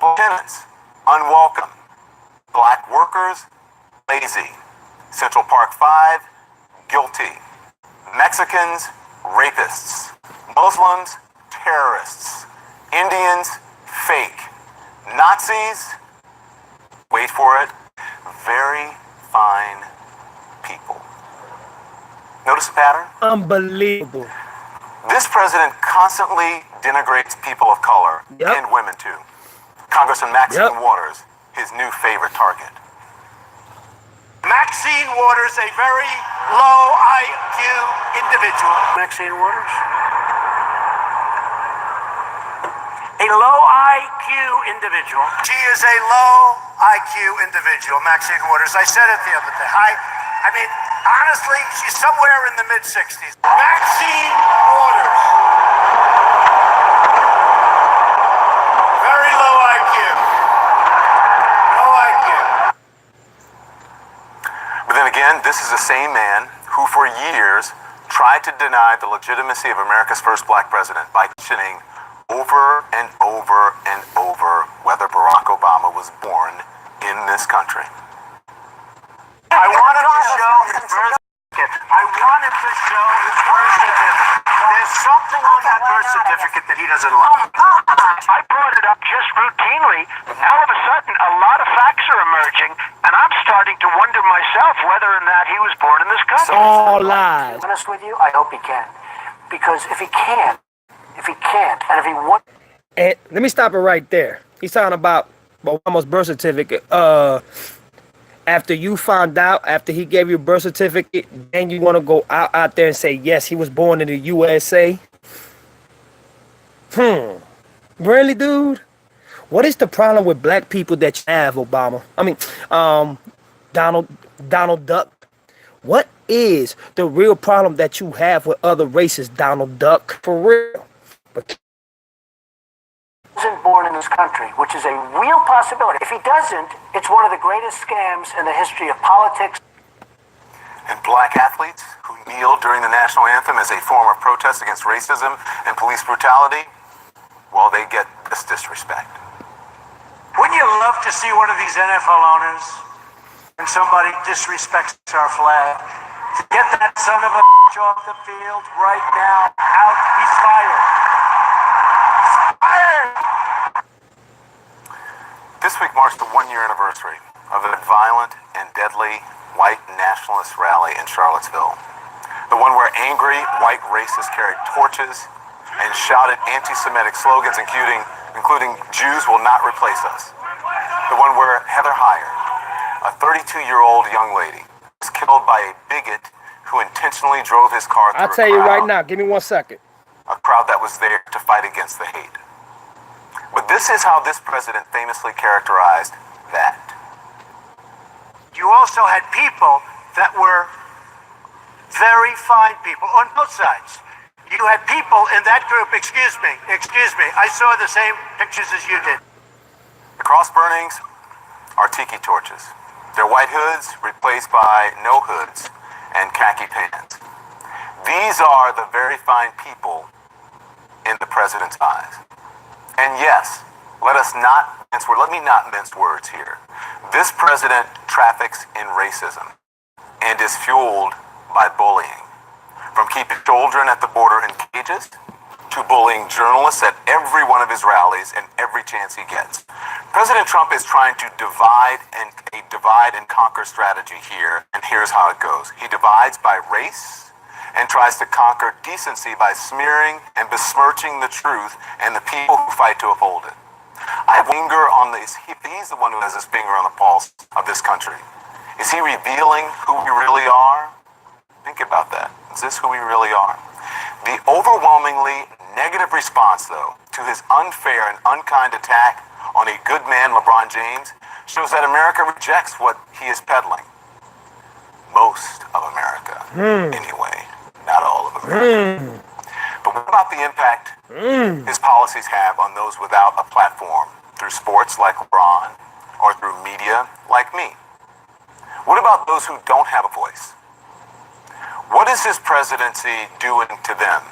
black tenants, unwelcome, black workers, lazy, Central Park 5, guilty, Mexicans, rapists, Muslims, terrorists. Indians, fake. Nazis, wait for it, very fine people. Notice the pattern? Unbelievable. This president constantly denigrates people of color and women too. Congressman Maxine Waters, his new favorite target. Maxine Waters, a very low IQ individual. Maxine Waters? A low IQ individual. She is a low IQ individual, Maxine Waters. I said it the other day. I mean, honestly, she's somewhere in the mid-60s. Maxine Waters. Very low IQ. Low IQ. But then again, this is the same man who for years tried to deny the legitimacy of America's first black president by questioning over and over and over whether Barack Obama was born in this country. I wanted to show his birth certificate. I wanted to show his birth certificate. There's something on that birth certificate that he doesn't like. I brought it up just routinely. All of a sudden, a lot of facts are emerging, and I'm starting to wonder myself whether or not he was born in this country. All lies. To be honest with you, I hope he can. Because if he can't, and if he won't... And let me stop it right there. He's talking about Obama's birth certificate. After you found out, after he gave you a birth certificate, then you want to go out there and say, yes, he was born in the USA? Really, dude? What is the problem with black people that you have, Obama? I mean, Donald Duck. What is the real problem that you have with other races, Donald Duck? For real. But isn't born in this country, which is a real possibility. If he doesn't, it's one of the greatest scams in the history of politics. And black athletes who kneel during the national anthem as a form of protest against racism and police brutality, well, they get this disrespect. Wouldn't you love to see one of these NFL owners, when somebody disrespects our flag, get that son of a bitch off the field right now, out, he's fired. This week marks the one-year anniversary of that violent and deadly white nationalist rally in Charlottesville. The one where angry white racists carried torches and shouted anti-Semitic slogans, including "Jews will not replace us." The one where Heather Heyer, a 32-year-old young lady, was killed by a bigot who intentionally drove his car through I'll tell you right now, give me 1 second. A crowd that was there to fight against the hate. But this is how this president famously characterized that. You also had people that were very fine people on both sides. You had people in that group, excuse me, I saw the same pictures as you did. The cross burnings are tiki torches. Their white hoods replaced by no hoods and khaki pants. These are the very fine people in the president's eyes. And yes, let me not mince words here. This president traffics in racism and is fueled by bullying. From keeping children at the border in cages to bullying journalists at every one of his rallies and every chance he gets. President Trump is trying to divide and conquer strategy here, and here's how it goes. He divides by race and tries to conquer decency by smearing and besmirching the truth and the people who fight to uphold it. I have finger on this. He's the one who has his finger on the pulse of this country. Is he revealing who we really are? Think about that. Is this who we really are? The overwhelmingly negative response, though, to his unfair and unkind attack on a good man, LeBron James, shows that America rejects what he is peddling. Most of America, anyway. Not all of America. But what about the impact his policies have on those without a platform through sports like LeBron or through media like me? What about those who don't have a voice? What is his presidency doing to them?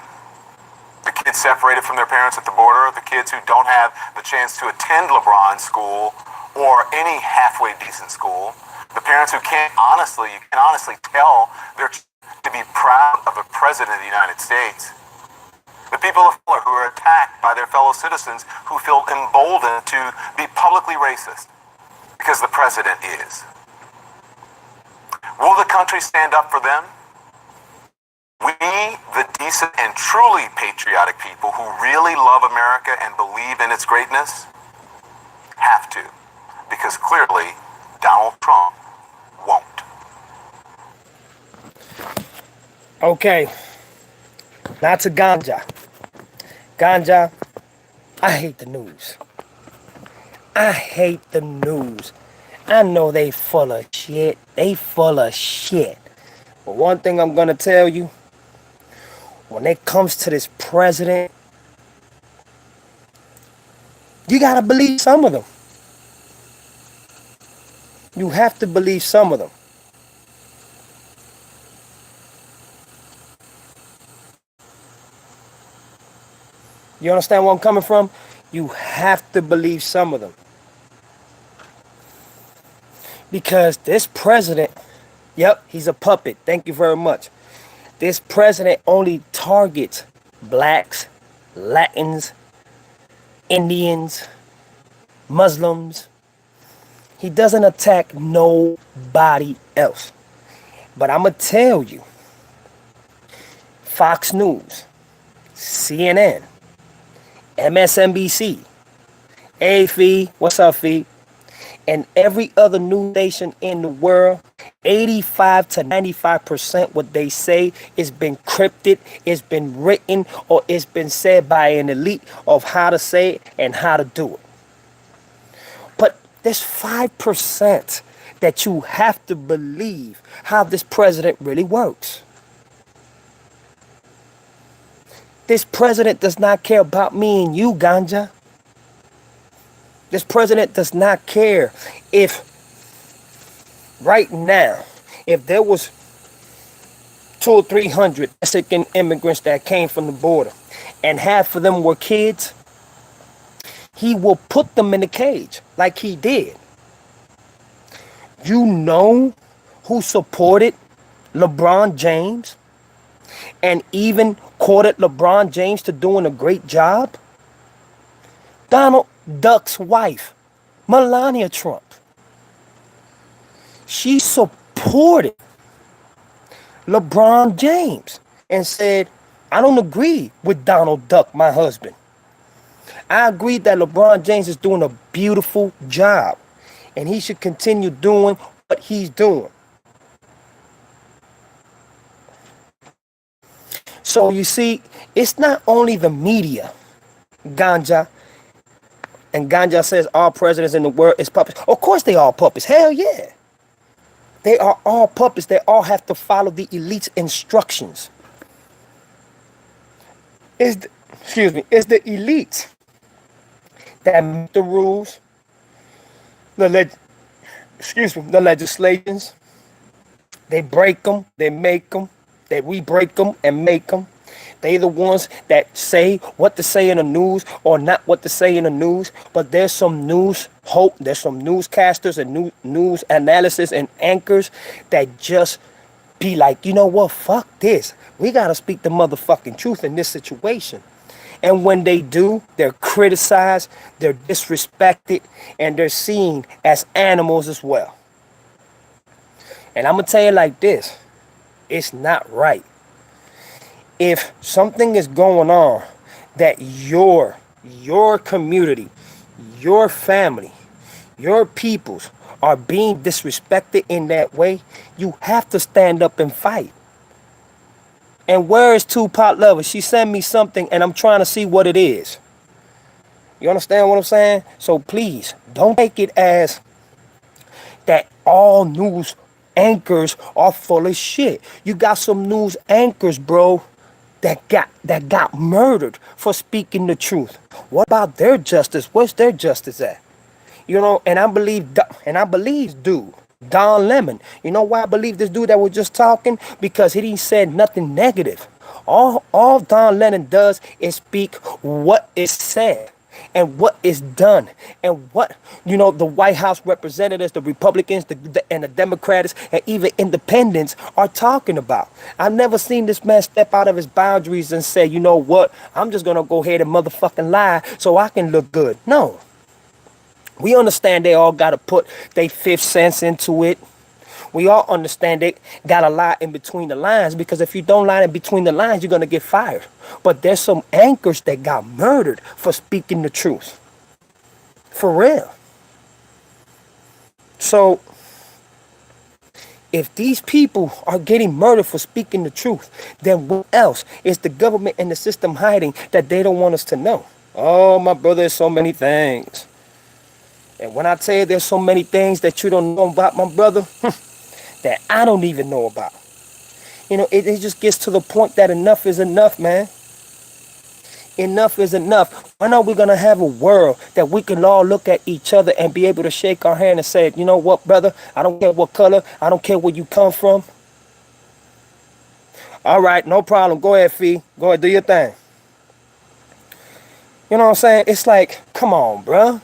The kids separated from their parents at the border, the kids who don't have the chance to attend LeBron's school or any halfway decent school, the parents who you can honestly tell they're to be proud of a president of the United States. The people of color who are attacked by their fellow citizens who feel emboldened to be publicly racist because the president is. Will the country stand up for them? We, the decent and truly patriotic people who really love America and believe in its greatness, have to, because clearly Donald Trump won't. Okay, now to Ganja. Ganja, I hate the news. I hate the news. I know they full of shit. They full of shit. But one thing I'm gonna tell you, when it comes to this president, you gotta believe some of them. You have to believe some of them. You understand where I'm coming from? You have to believe some of them. Because this president, yep, he's a puppet. Thank you very much. This president only targets blacks, Latins, Indians, Muslims. He doesn't attack nobody else. But I'm going to tell you, Fox News, CNN, MSNBC, AFE, what's up, Fee? And every other news station in the world, 85 to 95% what they say is been crypted, it's been written, or it's been said by an elite of how to say it and how to do it. But there's 5% that you have to believe how this president really works. This president does not care about me and you, Ganja. This president does not care if right now, if there was 200 or 300 Mexican immigrants that came from the border and half of them were kids, he will put them in a cage like he did. You know who supported LeBron James and even courted LeBron James to doing a great job? Donald Duck's wife, Melania Trump. She supported LeBron James and said, I don't agree with Donald Duck, my husband. I agree that LeBron James is doing a beautiful job and he should continue doing what he's doing. So you see, it's not only the media, Ganja, and Ganja says all presidents in the world is puppets. Of course they are puppets. Hell yeah. They are all puppets. They all have to follow the elite's instructions. It's the elites that make the rules, the legislations. They break them, they make them, we break them and make them. They the ones that say what to say in the news or not what to say in the news. But there's some there's some newscasters and news analysis and anchors that just be like, you know what, fuck this. We got to speak the motherfucking truth in this situation. And when they do, they're criticized, they're disrespected, and they're seen as animals as well. And I'm going to tell you like this, it's not right. If something is going on that your community, your family, your peoples are being disrespected in that way, you have to stand up and fight. And where is Tupac Lover? She sent me something and I'm trying to see what it is. You understand what I'm saying? So please, don't take it as that all news anchors are full of shit. You got some news anchors, bro, that got murdered for speaking the truth. What about their justice? Where's their justice at? You know, and I believe dude, Don Lemon. You know why I believe this dude that was just talking? Because he didn't say nothing negative. All Don Lemon does is speak what is said. and what is done, and what, you know, the White House representatives, the Republicans, and the Democrats, and even independents are talking about. I've never seen this man step out of his boundaries and say, you know what, I'm just gonna go ahead and motherfucking lie so I can look good. No. We understand they all gotta put their 5 cents into it. We all understand they gotta lie in between the lines, because if you don't lie in between the lines, you're gonna get fired. But there's some anchors that got murdered for speaking the truth. For real. So if these people are getting murdered for speaking the truth, then what else is the government and the system hiding that they don't want us to know? Oh, my brother, there's so many things. And when I tell you there's so many things that you don't know about, my brother, that I don't even know about. You know, it just gets to the point that enough is enough, man. Enough is enough. When are we going to have a world that we can all look at each other and be able to shake our hand and say, you know what, brother, I don't care what color, I don't care where you come from. All right, no problem. Go ahead, Fee. Go ahead, do your thing. You know what I'm saying? It's like, come on, bruh.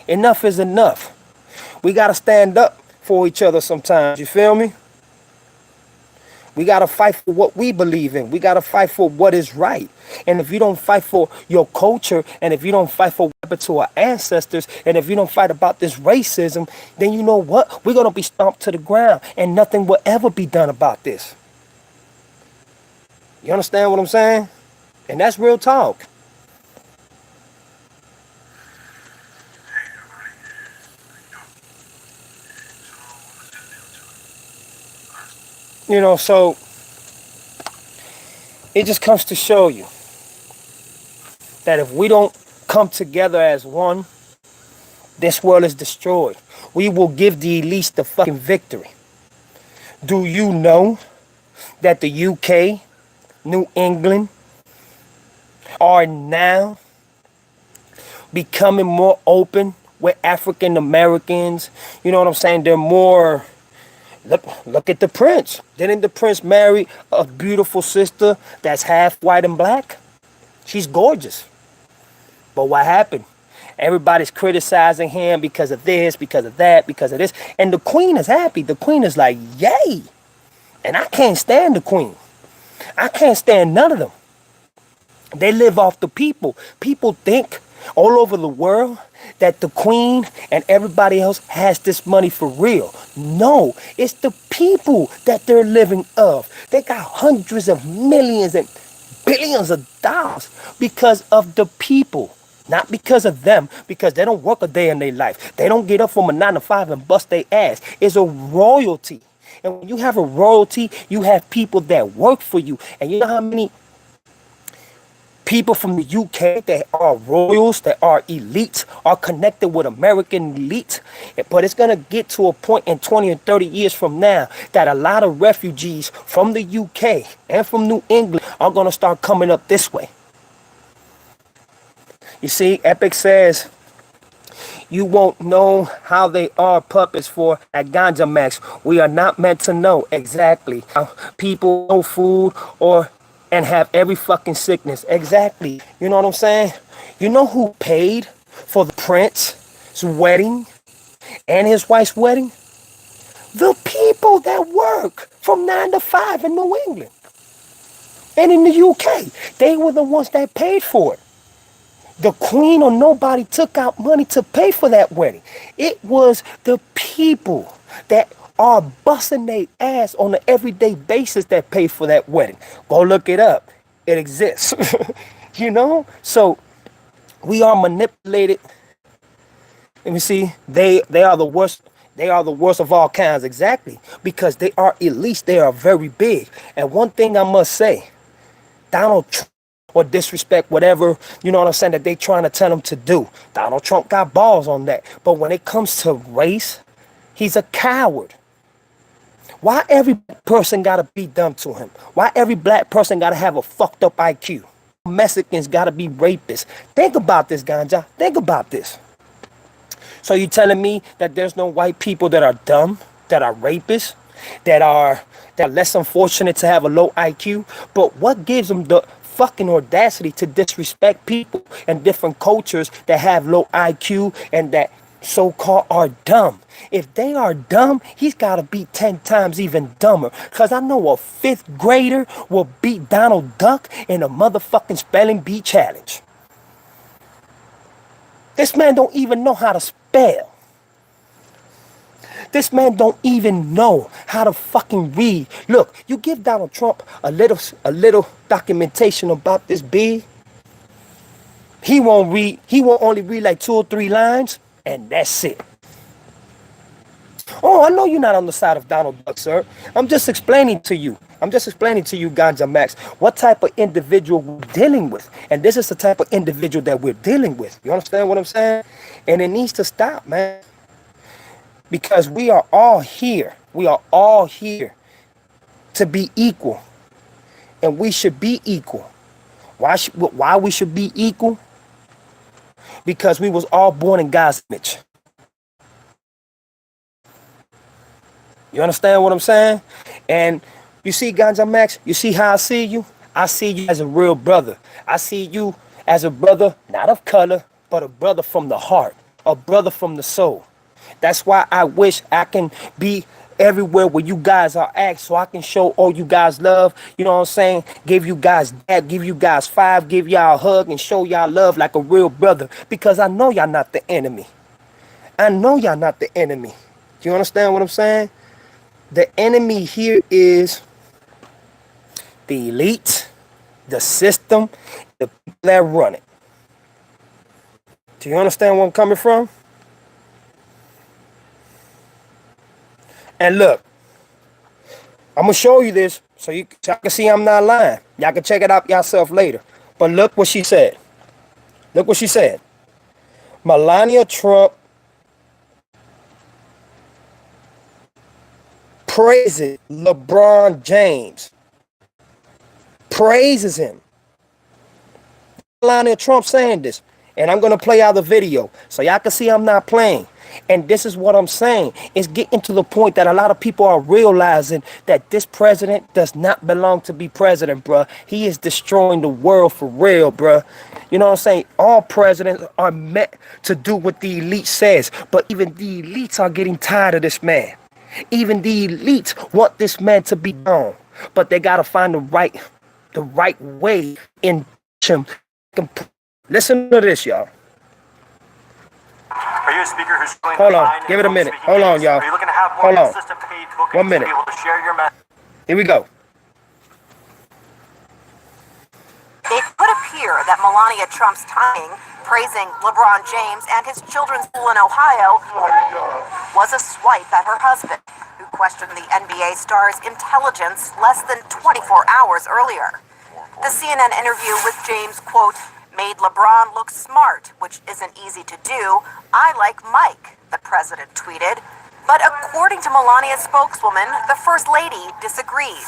Enough is enough. We got to stand up for each other sometimes. You feel me? We got to fight for what we believe in. We got to fight for what is right. And if you don't fight for your culture, and if you don't fight for what happened to our ancestors, and if you don't fight about this racism, then you know what? We're going to be stomped to the ground, and nothing will ever be done about this. You understand what I'm saying? And that's real talk. You know, so it just comes to show you that if we don't come together as one, this world is destroyed. We will give the elites the fucking victory. Do you know that the UK, New England, are now becoming more open with African Americans? You know what I'm saying? They're more... Look at the prince. Didn't the prince marry a beautiful sister that's half white and black? She's gorgeous. But what happened? Everybody's criticizing him because of this, because of that, because of this. And the queen is happy. The queen is like, yay. And I can't stand the queen. I can't stand none of them. They live off the people. People think all over the world that the queen and everybody else has this money for real. No, it's the people that they're living of. They got hundreds of millions and billions of dollars because of the people. Not because of them, because they don't work a day in their life. They don't get up from a 9 to 5 and bust their ass. It's a royalty. And when you have a royalty, you have people that work for you. And you know how many people from the UK that are royals, that are elites, are connected with American elites? But it's going to get to a point in 20 and 30 years from now that a lot of refugees from the UK and from New England are going to start coming up this way. You see, Epic says, you won't know how they are puppets for at Ganja Max. We are not meant to know exactly how people no food or and have every fucking sickness. Exactly. You know what I'm saying? You know who paid for the prince's wedding and his wife's wedding? The people that work from 9 to 5 in New England and in the UK. They were the ones that paid for it. The queen or nobody took out money to pay for that wedding. It was the people that are busting their ass on an everyday basis that pay for that wedding. Go look it up. It exists. You know? So we are manipulated. Let me see. They are the worst. They are the worst of all kinds. Exactly. Because they are elites. They are very big. And one thing I must say, Donald Trump, or disrespect whatever, you know what I'm saying, that they trying to tell him to do. Donald Trump got balls on that. But when it comes to race, he's a coward. Why every person got to be dumb to him? Why every black person got to have a fucked up IQ? Mexicans got to be rapists. Think about this, Ganja. Think about this. So you telling me that there's no white people that are dumb, that are rapists, that are less unfortunate to have a low IQ? But what gives them the fucking audacity to disrespect people and different cultures that have low IQ and that so-called are dumb. If they are dumb, he's got to be 10 times even dumber. Because I know a 5th grader will beat Donald Duck in a motherfucking spelling bee challenge. This man don't even know how to spell. This man don't even know how to fucking read. Look, you give Donald Trump a little documentation about this bee, he won't read. He won't only read like 2 or 3 lines, and that's it. Oh, I know you're not on the side of Donald Duck, sir. I'm just explaining to you. I'm just explaining to you, Ganja Max, what type of individual we're dealing with. And this is the type of individual that we're dealing with. You understand what I'm saying? And it needs to stop, man. Because we are all here. We are all here to be equal. And we should be equal. Why we should be equal? Because we was all born in God's image. You understand what I'm saying? And you see, Ganja Max, you see how I see you? I see you as a real brother. I see you as a brother, not of color, but a brother from the heart, a brother from the soul. That's why I wish I can be everywhere where you guys are at, so I can show all you guys love. You know what I'm saying? Give you guys that, give you guys 5, give y'all a hug and show y'all love like a real brother. Because I know y'all not the enemy. I know y'all not the enemy. Do you understand what I'm saying? The enemy here is the elite, the system, the people that run it. Do you understand where I'm coming from? And look, I'm going to show you this so y'all can see I'm not lying. Y'all can check it out yourself later. But look what she said. Look what she said. Melania Trump praises LeBron James. Praises him. Melania Trump saying this. And I'm going to play out the video so y'all can see I'm not playing. And this is what I'm saying. It's getting to the point that a lot of people are realizing that this president does not belong to be president, bruh. He is destroying the world for real, bruh. You know what I'm saying? All presidents are meant to do what the elite says. But even the elites are getting tired of this man. Even the elites want this man to be gone. But they got to find the right way in him. Listen to this, y'all. Are you a speaker who's going Hold to on, find give it a minute. speaking Hold on, gigs? y'all. Are you looking to have more Hold on. consistent paid bookings 1 minute. to be able to share your message? Here we go. It could appear that Melania Trump's timing, praising LeBron James and his children's school in Ohio, was a swipe at her husband, who questioned the NBA star's intelligence less than 24 hours earlier. The CNN interview with James, quote, made LeBron look smart, which isn't easy to do. I like Mike, the president tweeted. But according to Melania's spokeswoman, the First Lady disagrees.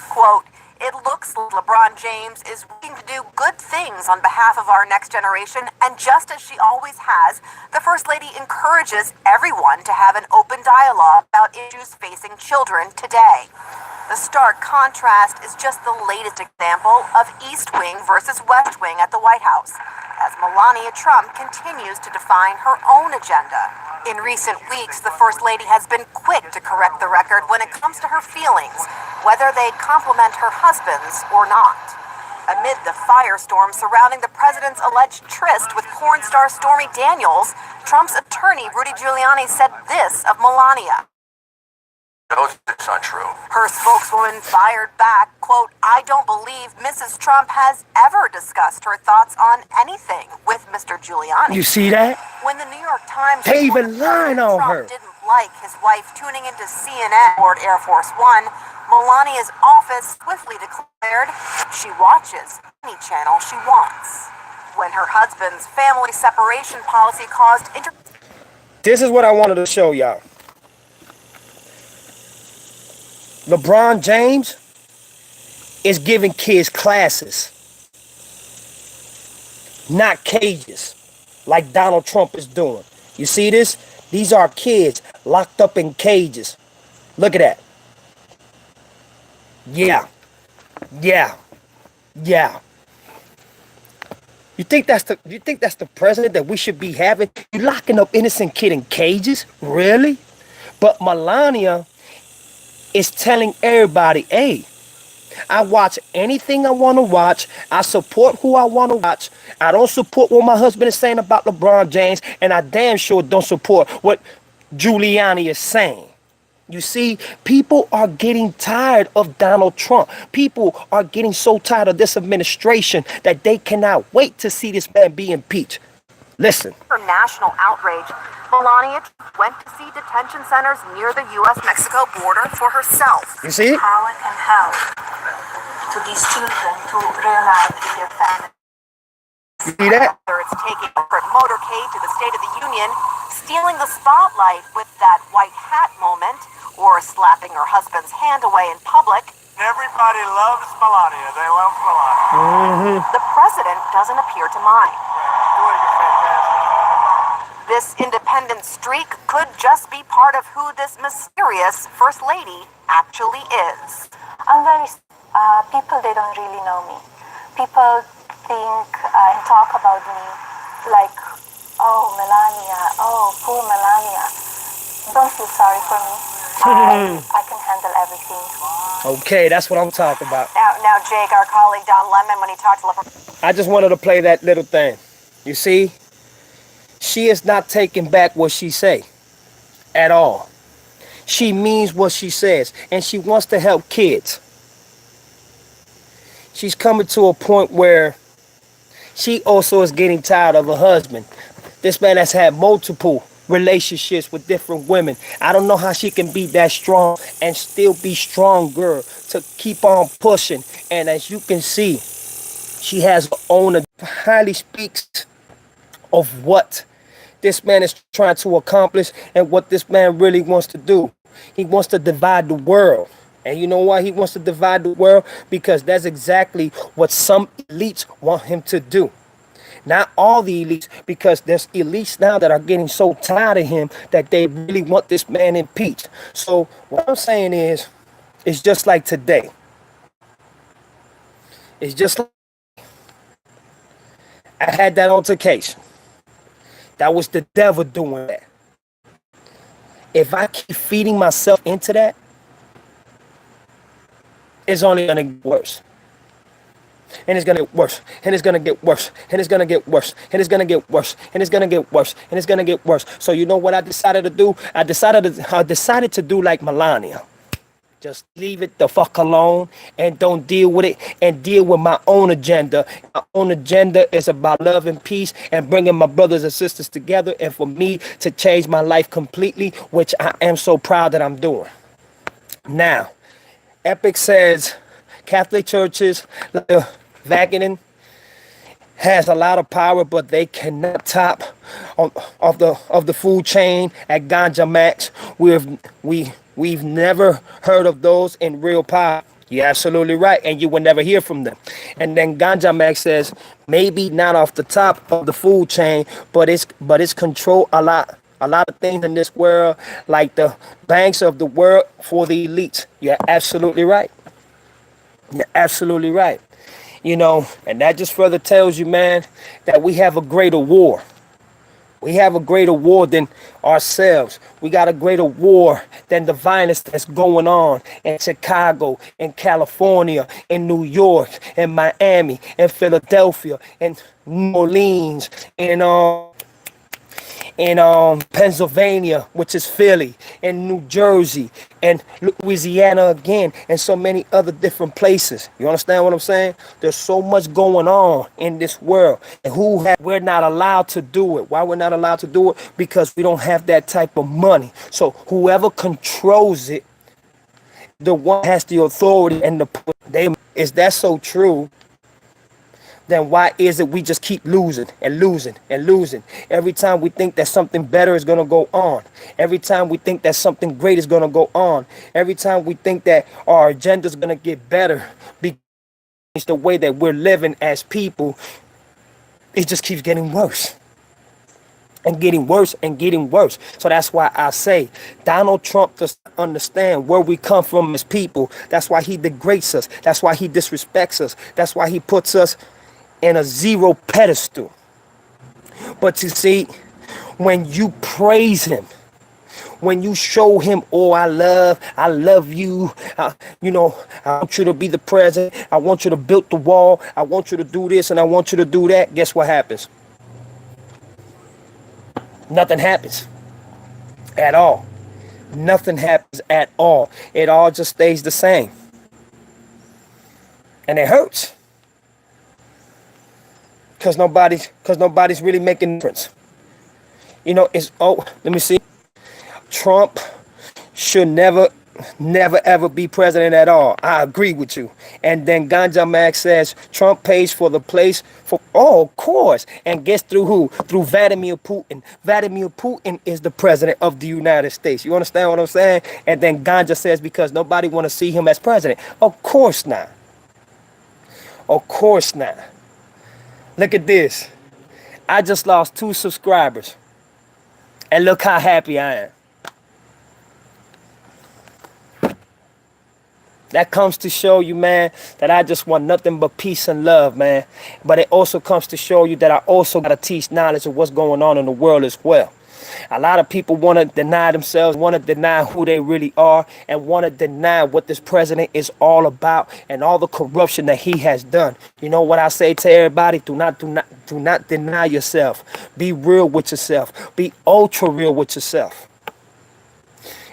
Quote, it looks like LeBron James is working to do good things on behalf of our next generation, and just as she always has, the First Lady encourages everyone to have an open dialogue about issues facing children today. The stark contrast is just the latest example of East Wing versus West Wing at the White House, as Melania Trump continues to define her own agenda. In recent weeks, the First Lady has been quick to correct the record when it comes to her feelings, whether they complement her husband's or not. Amid the firestorm surrounding the president's alleged tryst with porn star Stormy Daniels, Trump's attorney Rudy Giuliani said this of Melania. No, it's not true. Her spokeswoman fired back, quote, I don't believe Mrs. Trump has ever discussed her thoughts on anything with Mr. Giuliani. You see that? When the New York Times They reported even lying on Trump her. didn't like his wife tuning into CNN aboard Air Force One, Melania's office swiftly declared she watches any channel she wants. When her husband's family separation policy caused This is what I wanted to show y'all. LeBron James is giving kids classes, not cages, like Donald Trump is doing. You see this? These are kids locked up in cages. Look at that. Yeah. You think that's the president that we should be having? You locking up innocent kid in cages? Really? But Melania is telling everybody, hey, I watch anything I want to watch. I support who I want to watch. I don't support what my husband is saying about LeBron James, and I damn sure don't support what Giuliani is saying. You see, people are getting tired of Donald Trump. People are getting so tired of this administration that they cannot wait to see this man be impeached. Listen. For national outrage, Melania went to see detention centers near the U.S.-Mexico border for herself. You see? How it can help to these children to reunite with their families. You see that? Whether it's taking a motorcade to the State of the Union, stealing the spotlight with that white hat moment, or slapping her husband's hand away in public. Everybody loves Melania. They love Melania. The president doesn't appear to mind. Doing fantastic. This independent streak could just be part of who this mysterious First Lady actually is. I'm very, people, they don't really know me. People think and talk about me like, oh, Melania, oh, poor Melania. Don't feel sorry for me. I can handle everything. Okay, that's what I'm talking about. Now, Jake, our colleague Don Lemon, when he talked to LeBron, I just wanted to play that little thing. You see? She is not taking back what she say at all. She means what she says, and she wants to help kids. She's coming to a point where she also is getting tired of her husband. This man has had multiple relationships with different women. I don't know how she can be that strong and still be stronger to keep on pushing. And as you can see, she has her own, highly speaks of what this man is trying to accomplish and what this man really wants to do. He wants to divide the world. And you know why he wants to divide the world? Because that's exactly what some elites want him to do. Not all the elites, because there's elites now that are getting so tired of him that they really want this man impeached. So what I'm saying is, it's just like today. It's just like I had that altercation. That was the devil doing that. If I keep feeding myself into that, it's only going to get worse. And it's going to get worse. And it's going to get worse. And it's going to get worse. And it's going to get worse. And it's going to get worse. And it's going to get worse. So you know what I decided to do? I decided to do like Melania. Just leave it the fuck alone and don't deal with it and deal with my own agenda. My own agenda is about love and peace and bringing my brothers and sisters together and for me to change my life completely, which I am so proud that I'm doing. Now, Epic says Catholic churches, like the Vatican, has a lot of power, but they cannot top of the food chain at Ganja Max. We've never heard of those in real power. You're absolutely right, and you will never hear from them. And then Ganja Max says maybe not off the top of the food chain, but it's control a lot of things in this world, like the banks of the world for the elites. You're absolutely right. You're absolutely right. You know, and that just further tells you, man, that we have a greater war. We have a greater war than ourselves. We got a greater war than the violence that's going on in Chicago, in California, in New York, in Miami, in Philadelphia, in New Orleans, in Pennsylvania, which is Philly, in New Jersey, and Louisiana again, and so many other different places. You understand what I'm saying? There's so much going on in this world, and we're not allowed to do it. Why we're not allowed to do it? Because we don't have that type of money. So whoever controls it, the one has the authority and is that so true? Then why is it we just keep losing and losing and losing? Every time we think that something better is going to go on. Every time we think that something great is going to go on. Every time we think that our agenda is going to get better because the way that we're living as people, it just keeps getting worse. And getting worse and getting worse. So that's why I say Donald Trump doesn't understand where we come from as people. That's why he degrades us. That's why he disrespects us. That's why he puts us in a zero pedestal. But you see, when you praise him, when you show him, oh, I love you, you know, I want you to be the president, I want you to build the wall, I want you to do this and I want you to do that, guess what happens? Nothing happens at all. Nothing happens at all. It all just stays the same. And it hurts. Because nobody's really making a difference. You know, let me see. Trump should never ever be president at all. I agree with you. And then Ganja Max says Trump pays for the place for, oh, of course. And gets through who? Through Vladimir Putin. Vladimir Putin is the president of the United States. You understand what I'm saying? And then Ganja says because nobody want to see him as president. Of course not. Of course not. Look at this. I just lost 2 subscribers. And look how happy I am. That comes to show you, man, that I just want nothing but peace and love, man. But it also comes to show you that I also got to teach knowledge of what's going on in the world as well. A lot of people want to deny themselves, want to deny who they really are, and want to deny what this president is all about and all the corruption that he has done. You know what I say to everybody? Do not deny yourself. Be real with yourself. Be ultra real with yourself.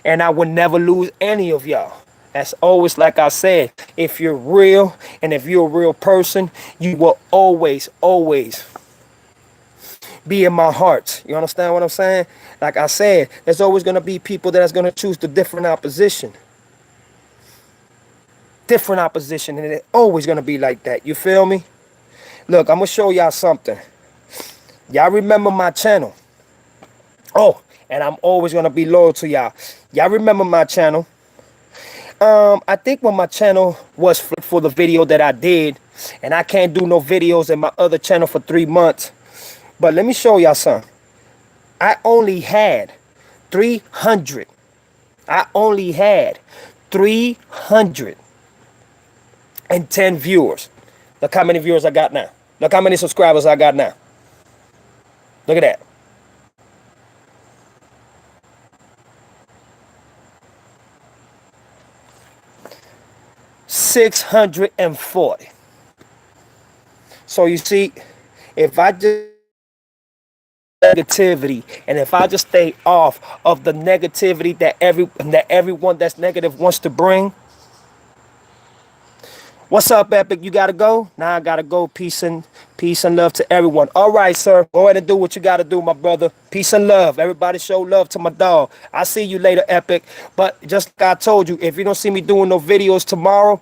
And I would never lose any of y'all. That's always, like I said, if you're real and if you're a real person, you will always be in my heart. You understand what I'm saying? Like I said, there's always going to be people that's going to choose the different opposition. Different opposition, and it's always going to be like that. You feel me? Look, I'm going to show y'all something. Y'all remember my channel. Oh, and I'm always going to be loyal to y'all. Y'all remember my channel. I think when my channel was for the video that I did, and I can't do no videos in my other channel for 3 months. But let me show y'all something. I only had 300. I only had 310 viewers. Look how many viewers I got now. Look how many subscribers I got now. Look at that. $640. So you see, if I just negativity and if I just stay off of the negativity that everyone that's negative wants to bring. What's up, Epic? You gotta go? Nah, I gotta go. Peace and love to everyone. All right, sir. Go ahead and do what you gotta do, my brother. Peace and love. Everybody show love to my dog. I'll see you later, Epic. But just like I told you, if you don't see me doing no videos tomorrow,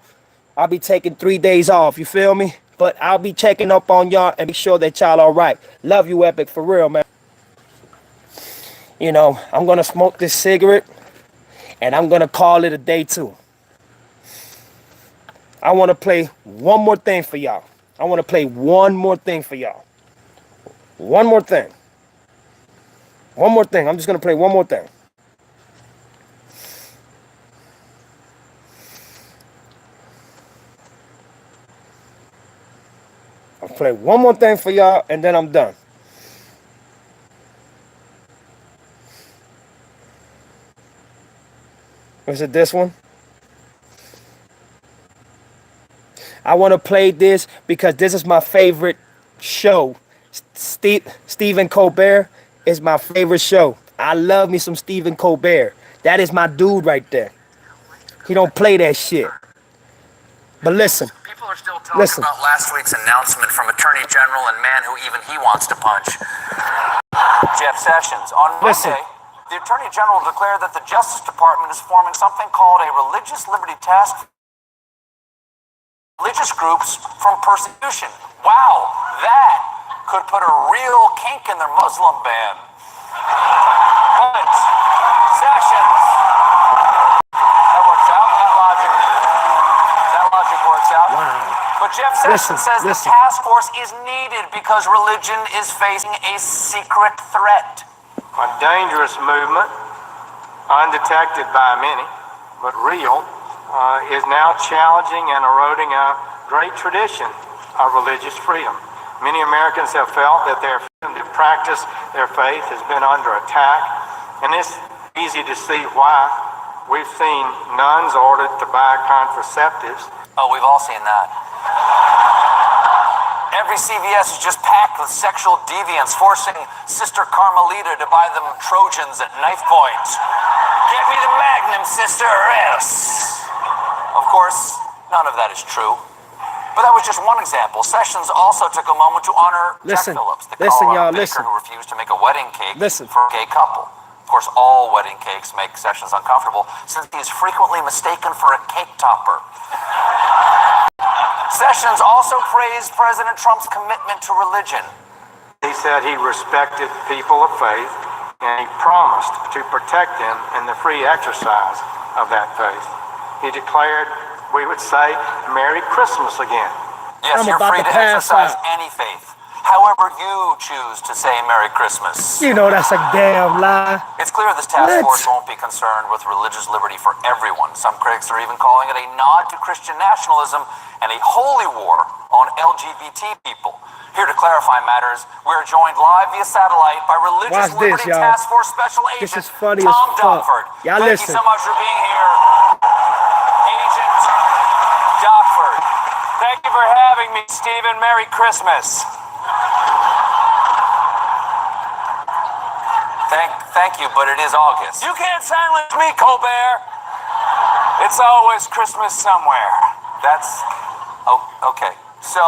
I'll be taking 3 days off. You feel me? But I'll be checking up on y'all and make sure that y'all all right. Love you, Epic, for real, man. You know, I'm gonna smoke this cigarette and I'm gonna call it a day too. I want to play one more thing for y'all. I want to play one more thing for y'all. One more thing. One more thing. I'm just going to play one more thing. I'll play one more thing for y'all and then I'm done. Is it this one? I want to play this because this is my favorite show. Stephen Colbert is my favorite show. I love me some Stephen Colbert. That is my dude right there. He don't play that shit. But listen. People are still talking about last week's announcement from Attorney General and man who even he wants to punch, Jeff Sessions. On Monday, the Attorney General declared that the Justice Department is forming something called a Religious Liberty Task Force. Religious groups from persecution. Wow, that could put a real kink in their Muslim ban. But Sessions, that works out. That logic works out. Wow. But Jeff Sessions says the task force is needed because religion is facing a secret threat. A dangerous movement, undetected by many, but real, is now challenging and eroding a great tradition of religious freedom. Many Americans have felt that their freedom to practice their faith has been under attack, and it's easy to see why. We've seen nuns ordered to buy contraceptives. Oh, we've all seen that. Every CVS is just packed with sexual deviants, forcing Sister Carmelita to buy them Trojans at knife point. Get me the Magnum, sister, or else. Of course, none of that is true. But that was just one example. Sessions also took a moment to honor Jack Phillips, the Colorado baker who refused to make a wedding cake for a gay couple. Of course, all wedding cakes make Sessions uncomfortable, since he is frequently mistaken for a cake topper. Sessions also praised President Trump's commitment to religion. He said he respected people of faith, and he promised to protect them in the free exercise of that faith. He declared, we would say, Merry Christmas again. Yes, you're free to exercise any faith. However you choose to say Merry Christmas. You know that's a damn lie. It's clear this task force won't be concerned with religious liberty for everyone. Some critics are even calling it a nod to Christian nationalism and a holy war on LGBT people. Here to clarify matters, we're joined live via satellite by Religious Liberty Task Force Special Agent Tom Dockford. Thank you so much for being here, Agent Dockford. Thank you for having me, Stephen. Merry Christmas. Thank you, but it is August. You can't silence me, Colbert. It's always Christmas somewhere. That's... Oh, okay. So,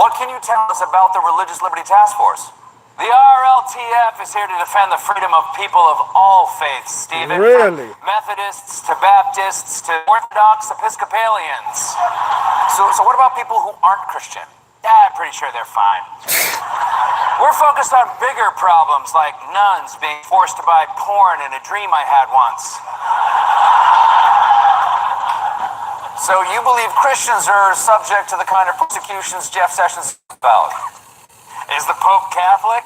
what can you tell us about the Religious Liberty Task Force? The RLTF is here to defend the freedom of people of all faiths, Stephen. Really? From Methodists to Baptists to Orthodox Episcopalians. So what about people who aren't Christian? Yeah, I'm pretty sure they're fine. We're focused on bigger problems like nuns being forced to buy porn in a dream I had once. So you believe Christians are subject to the kind of persecutions Jeff Sessions is about? Is the Pope Catholic?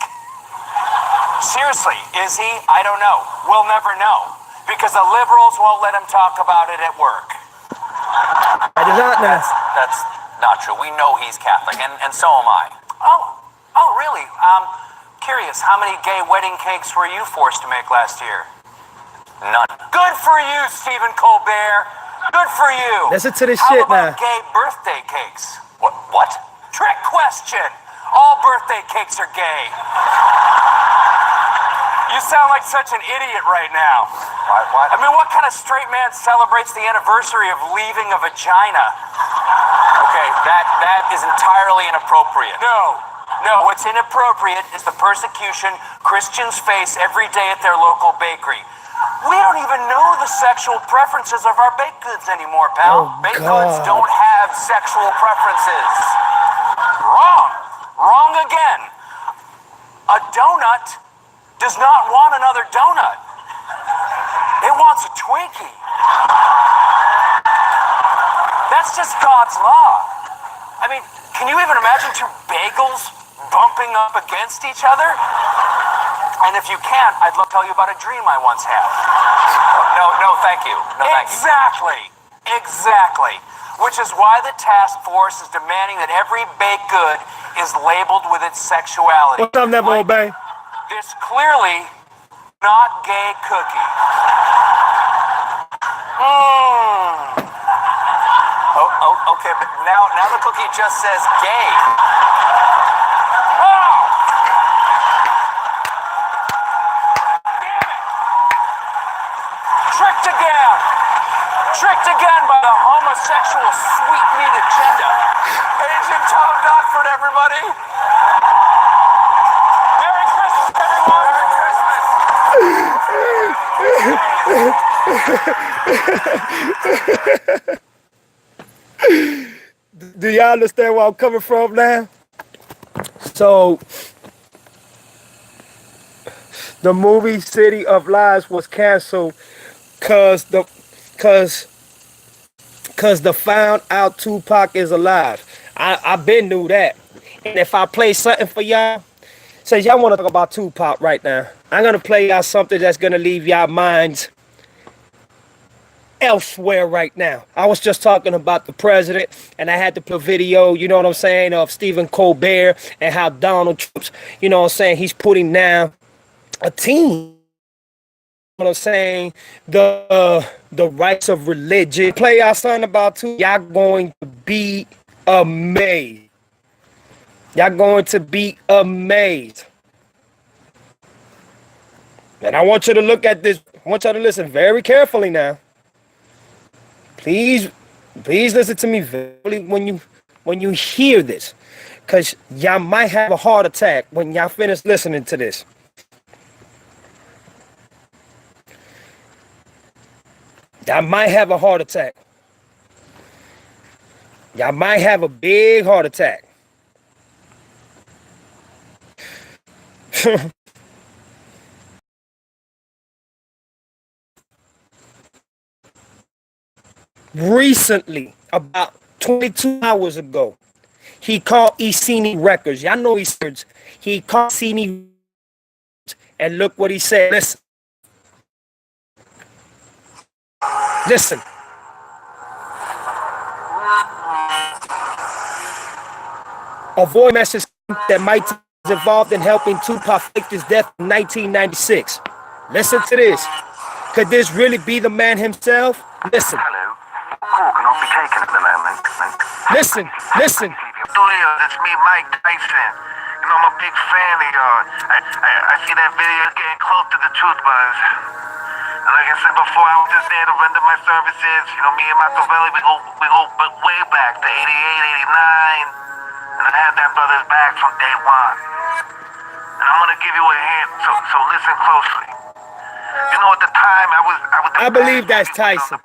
Seriously, is he? I don't know. We'll never know. Because the liberals won't let him talk about it at work. I do not know. That's not true. We know he's Catholic, and so am I. Oh, really? Curious, how many gay wedding cakes were you forced to make last year? None. Good for you, Stephen Colbert. Good for you. Listen to this shit now. How about gay birthday cakes? What? Trick question. All birthday cakes are gay. You sound like such an idiot right now. Why? I mean, what kind of straight man celebrates the anniversary of leaving a vagina? Okay, that is entirely inappropriate. No, what's inappropriate is the persecution Christians face every day at their local bakery. We don't even know the sexual preferences of our baked goods anymore, pal. Baked goods don't have sexual preferences. Wrong again. A donut does not want another donut. It wants a Twinkie. That's just God's law. I mean, can you even imagine two bagels bumping up against each other? And if you can't, I'd love to tell you about a dream I once had. No, thank you. No, thank you. Exactly. Which is why the task force is demanding that every baked good is labeled with its sexuality. What's up, Neville Bay? This clearly not gay cookie. Okay, but now the cookie just says gay. Tricked again by the homosexual sweet meat agenda. Agent Tom Dockford, everybody. Merry Christmas, everyone. Merry Christmas. Do y'all understand where I'm coming from now? So, the movie City of Lies was canceled because the found out Tupac is alive. I been knew that. And if I play something for y'all, since y'all want to talk about Tupac right now, I'm gonna play y'all something that's gonna leave y'all minds elsewhere right now. I was just talking about the president, and I had to put a video, you know what I'm saying, of Stephen Colbert and how Donald Trump, you know what I'm saying, he's putting down a team. You know what I'm saying, the rights of religion. Play our son about two. Y'all going to be amazed. Y'all going to be amazed. And I want you to look at this. I want y'all to listen very carefully now. Please listen to me very when you hear this, because y'all might have a heart attack when y'all finish listening to this. Y'all might have a heart attack. Y'all might have a big heart attack. Recently, about 22 hours ago, he called Iceni Records. Y'all know Iceni. He called Iceni, and look what he said. Listen. Listen. A voice message that might be involved in helping Tupac fake his death in 1996. Listen to this. Could this really be the man himself? Listen. Hello. Call cannot be taken at the moment. Listen. Studio, it's me, Mike Tyson. You know, I'm a big fan of y'all. I see that video getting close to the truth, buzz. And like I said before, I was just there to render my services. You know, me and Machiavelli, we go way back to 88, 89. And I had that brother's back from day one. And I'm gonna give you a hint, so listen closely. You know, at the time, I believe that's Tyson.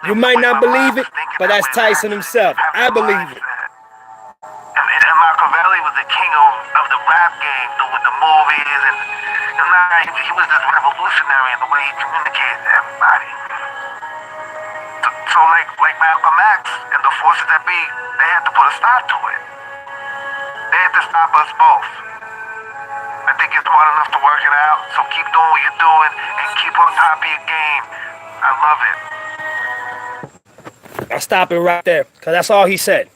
You might not believe it, but that's Tyson himself. I believe it. And Machiavelli was the king of the rap game, with the movies, and he was just revolutionary in the way he communicated to everybody. So like Malcolm X and the forces that be, they had to put a stop to it. They had to stop us both. I think you're smart enough to work it out, so keep doing what you're doing and keep on top of your game. I love it. I'll stop it right there, because that's all he said.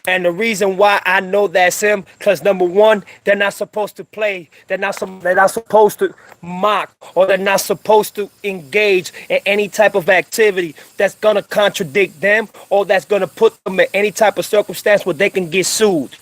And the reason why I know that's him, because number one, they're not supposed to play. They're not supposed to mock, or they're not supposed to engage in any type of activity that's going to contradict them, or that's going to put them in any type of circumstance where they can get sued.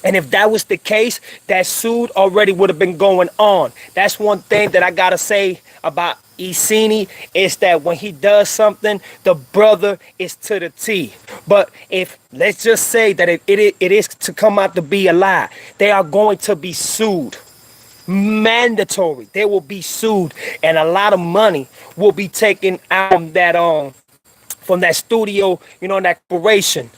And if that was the case, that suit already would have been going on. That's one thing that I got to say about Iceni, is that when he does something, the brother is to the T. But if, let's just say that it is to come out to be a lie, they are going to be sued. Mandatory. They will be sued. And a lot of money will be taken out from that studio, you know, that corporation.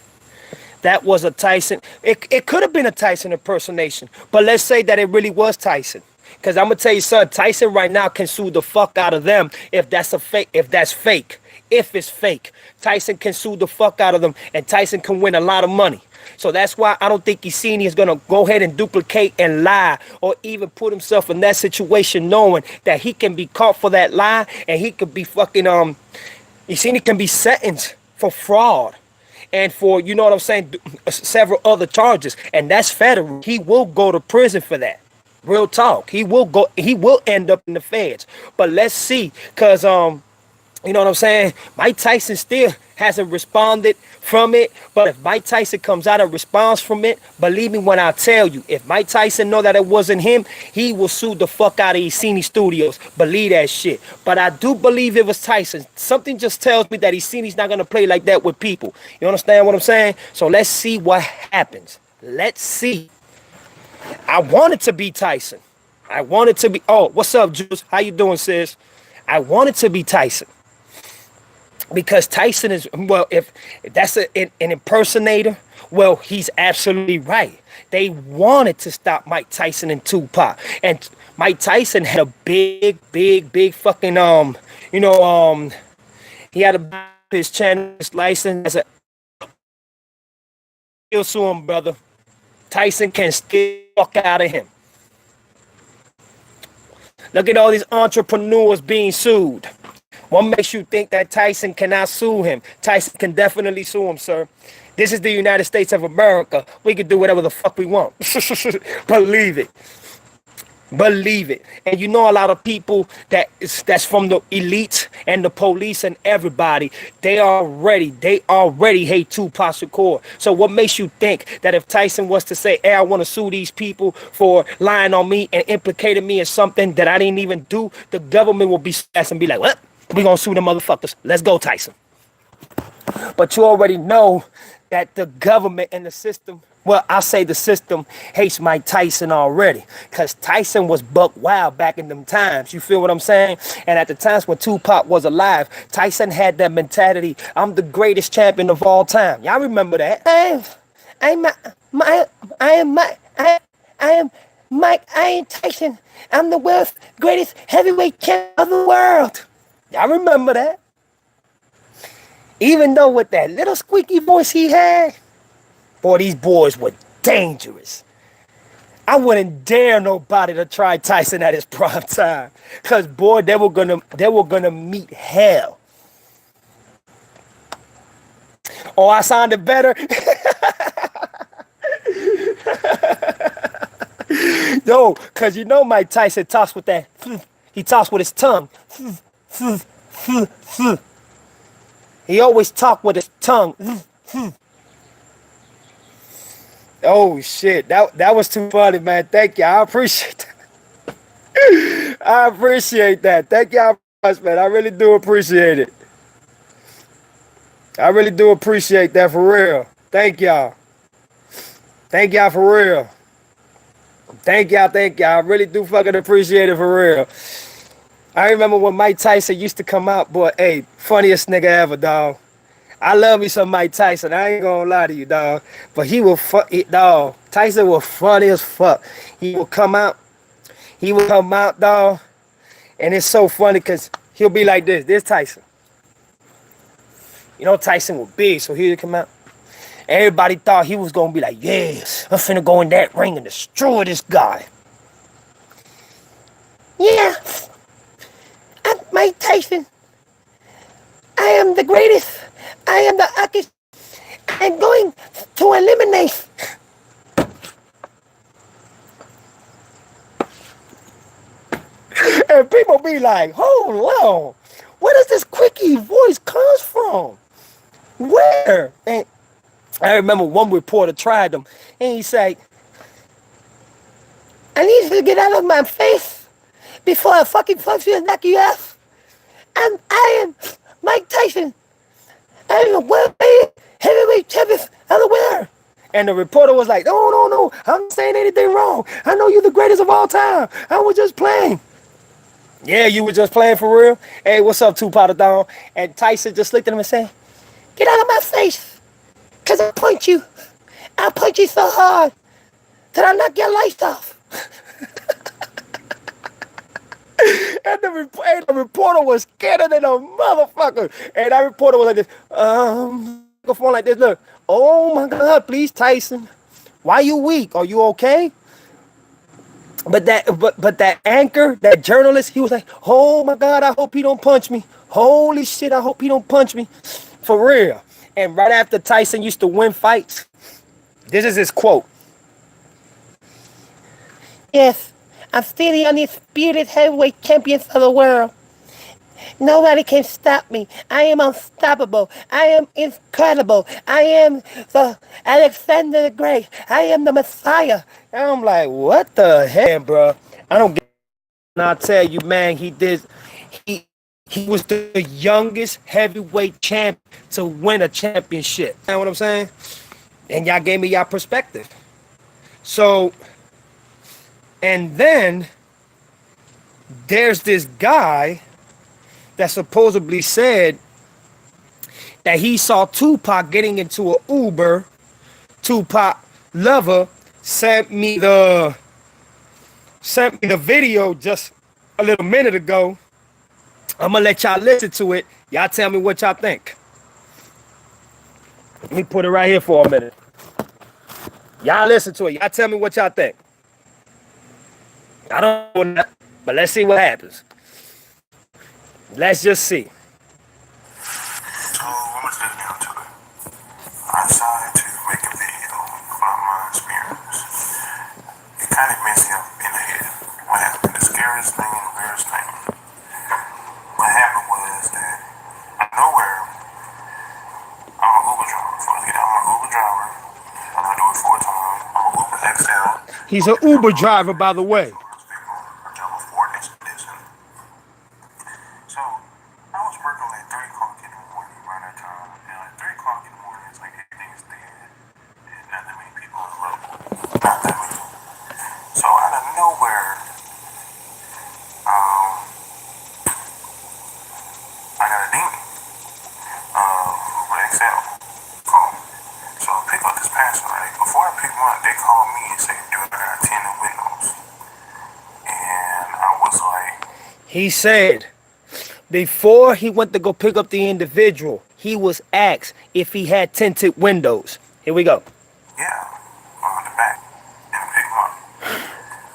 That was a Tyson. It could have been a Tyson impersonation, but let's say that it really was Tyson. Because I'm gonna tell you, son, Tyson right now can sue the fuck out of them if that's a fake. If that's fake, if it's fake, Tyson can sue the fuck out of them, and Tyson can win a lot of money. So that's why I don't think Iceni is gonna go ahead and duplicate and lie, or even put himself in that situation, knowing that he can be caught for that lie, and he could be fucking Iceni can be sentenced for fraud. And for, you know what I'm saying, several other charges. And that's federal. He will go to prison for that. Real talk. He will end up in the feds. But let's see. Because, you know what I'm saying, Mike Tyson still hasn't responded from it. But if Mike Tyson comes out and responds from it, believe me when I tell you, if Mike Tyson know that it wasn't him, he will sue the fuck out of Iceni Studios. Believe that shit. But I do believe it was Tyson. Something just tells me that Iceni's not going to play like that with people. You understand what I'm saying? So let's see what happens. Let's see. I want it to be Tyson. I want it to be. Oh, what's up, Jules? How you doing, sis? I want it to be Tyson. Because Tyson is, well, if that's an impersonator, well, he's absolutely right. They wanted to stop Mike Tyson and Tupac. And Mike Tyson had a big fucking, he had his channel, his license as a, still sue him, brother. Tyson can still fuck out of him. Look at all these entrepreneurs being sued. What makes you think that Tyson cannot sue him? Tyson can definitely sue him, sir. This is the United States of America. We can do whatever the fuck we want. Believe it. Believe it. And you know a lot of people that's from the elites and the police and everybody, they already hate Tupac Shakur. So what makes you think that if Tyson was to say, hey, I want to sue these people for lying on me and implicating me in something that I didn't even do, the government will be fast and be like, what? We gonna sue the motherfuckers. Let's go, Tyson. But you already know that the government and the system, well, I'll say the system hates Mike Tyson already, because Tyson was buck wild back in them times. You feel what I'm saying? And at the times when Tupac was alive, Tyson had that mentality, I'm the greatest champion of all time. Y'all remember that? I am Mike Tyson. I'm the world's greatest heavyweight champion of the world. Y'all remember that? Even though with that little squeaky voice he had, boy, these boys were dangerous. I wouldn't dare nobody to try Tyson at his prime time, cause boy, they were gonna meet hell. Oh, I sounded better. Yo, cause you know Mike Tyson talks with that. He talks with his tongue. He always talked with his tongue. Oh shit, that was too funny, man. Thank you. I appreciate that. I appreciate that. Thank y'all much, man. I really do appreciate it. I really do appreciate that for real. Thank y'all. Thank y'all for real. Thank y'all. I really do fucking appreciate it for real. I remember when Mike Tyson used to come out, boy, hey, funniest nigga ever, dog. I love me some Mike Tyson. I ain't gonna lie to you, dog. But he will dog. Tyson was funny as fuck. He will come out, dog. And it's so funny because he'll be like this. This Tyson. You know, Tyson was big, so he'd come out. Everybody thought he was gonna be like, yes, I'm finna go in that ring and destroy this guy. Yeah. I'm Mike Tyson. I am the greatest. I am the uckest. I'm going to eliminate. And people be like, hold on. Where does this quickie voice come from? Where? And I remember one reporter tried him. And he said, I need you to get out of my face before I fucking punch you and knock you off. I am Mike Tyson. I am the world heavyweight champion of the world. And the reporter was like, no, I'm not saying anything wrong. I know you're the greatest of all time. I was just playing. Yeah, you were just playing for real? Hey, what's up, Tupac the Don? And Tyson just looked at him and said, get out of my face, because I'll punch you. I'll punch you so hard that I'll knock your lights off. And the reporter was scared than a motherfucker. And that reporter was like this, phone like this, look, oh my God, please, Tyson, why you weak? Are you okay? But that anchor, that journalist, he was like, oh my God, I hope he don't punch me. Holy shit, I hope he don't punch me. For real. And right after Tyson used to win fights, this is his quote. Yes, I'm still the undisputed heavyweight champion of the world. Nobody can stop me. I am unstoppable. I am incredible. I am the Alexander the Great. I am the Messiah. And I'm like, what the hell, bro? I don't get it. And I'll tell you, man, he was the youngest heavyweight champ to win a championship. You know what I'm saying? And y'all gave me y'all perspective. So, and then there's this guy that supposedly said that he saw Tupac getting into an Uber. Tupac lover sent me the video just a little minute ago. I'm gonna let y'all listen to it. Y'all tell me what y'all think. Let me put it right here for a minute. Y'all listen to it. Y'all tell me what y'all think. I don't know, but let's see what happens. Let's just see. He's an Uber driver, by the way. So I was working at 3 o'clock in the morning around that time. And at 3 o'clock in the morning, it's like everything is dead. And not that many people are local. Not that many. So out of nowhere, I got a ding with Excel call. So I pick up this password, right? Before I pick them up, they called me and said, "Do I got 10 new windows?" And I was like, He said before he went to go pick up the individual, he was asked if he had tinted windows. Here we go. "Yeah, on the back," and I pick them up.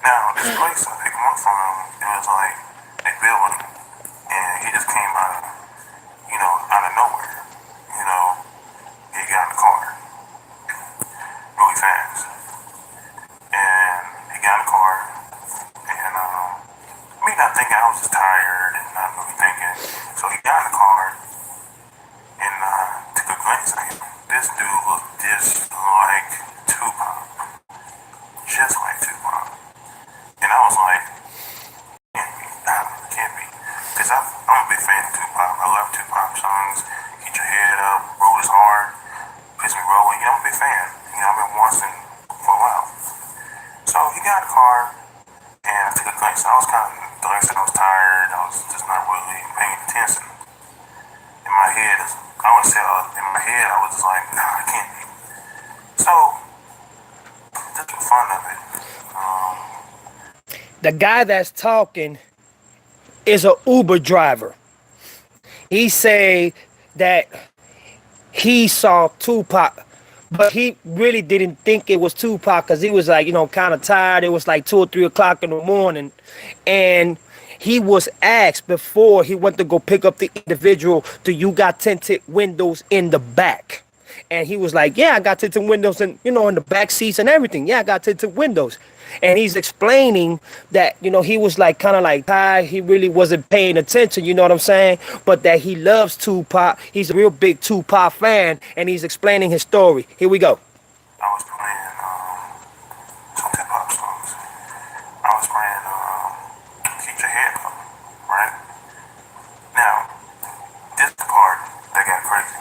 Now, this place I picked him up from, it was like they building, and he just came out of nowhere. He got in the car really fast, and he got in the car, and me not thinking, I was just tired and not really thinking. So he got in the car and took a glance at him. This dude looked just like Tupac, just like Tupac. And I was like, can't be. Because I'm a big fan of Tupac. I love Tupac songs. Get Your Head Up, Roll Is Hard, Piss Me Rolling. I'm a big fan. I've been watching for a while. So he got in the car, and I took a glance. I was kind of, like I said, I was tired. I was just not really paying attention. In my head, I was just like, nah, I can't be. So, just for fun of it. The guy that's talking is a Uber driver. He say that he saw Tupac, but he really didn't think it was Tupac because he was like, kind of tired. It was like 2 or 3 o'clock in the morning. And he was asked before he went to go pick up the individual, do you got tinted windows in the back? And he was like, yeah, I got tinted windows and, in the back seats and everything. Yeah, I got tinted windows. And he's explaining that, he was like kind of like tired. He really wasn't paying attention. You know what I'm saying? But that he loves Tupac. He's a real big Tupac fan. And he's explaining his story. Here we go. I was playing some Tupac songs. I was playing Keep Your Head Up, right? Now, this is the part that got crazy.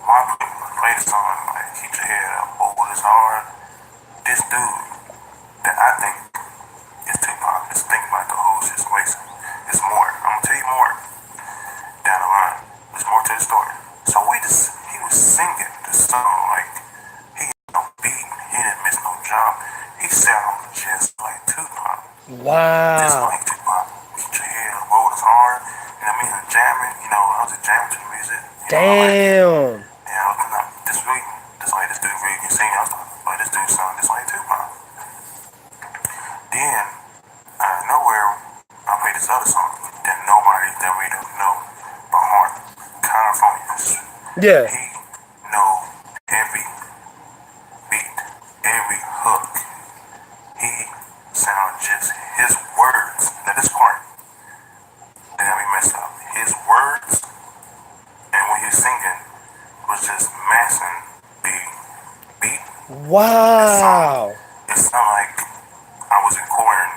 When I play the song, like, Keep Your Head Up, Roll Is Hard, this dude that I think is Tupac is thinking about the whole situation. It's more. I'm gonna tell you more down the line. There's more to the story. So he was singing the song like he had no beat, he didn't miss no job. He sounded just like Tupac. Wow. Just like Tupac. Keep your head up, roll is hard. I'm jamming, I was jamming to the music. Damn. This dude really can sing. I was like, this dude sounded just like Tupac. Then, out of nowhere, I played this other song that nobody that we don't know by heart. Californians. Yeah. He know every beat, every hook. He sounds just his words. Now this part, that got me messed up. His words and when he was singing was just matching the beat. Wow. It sounded like I was inquiring.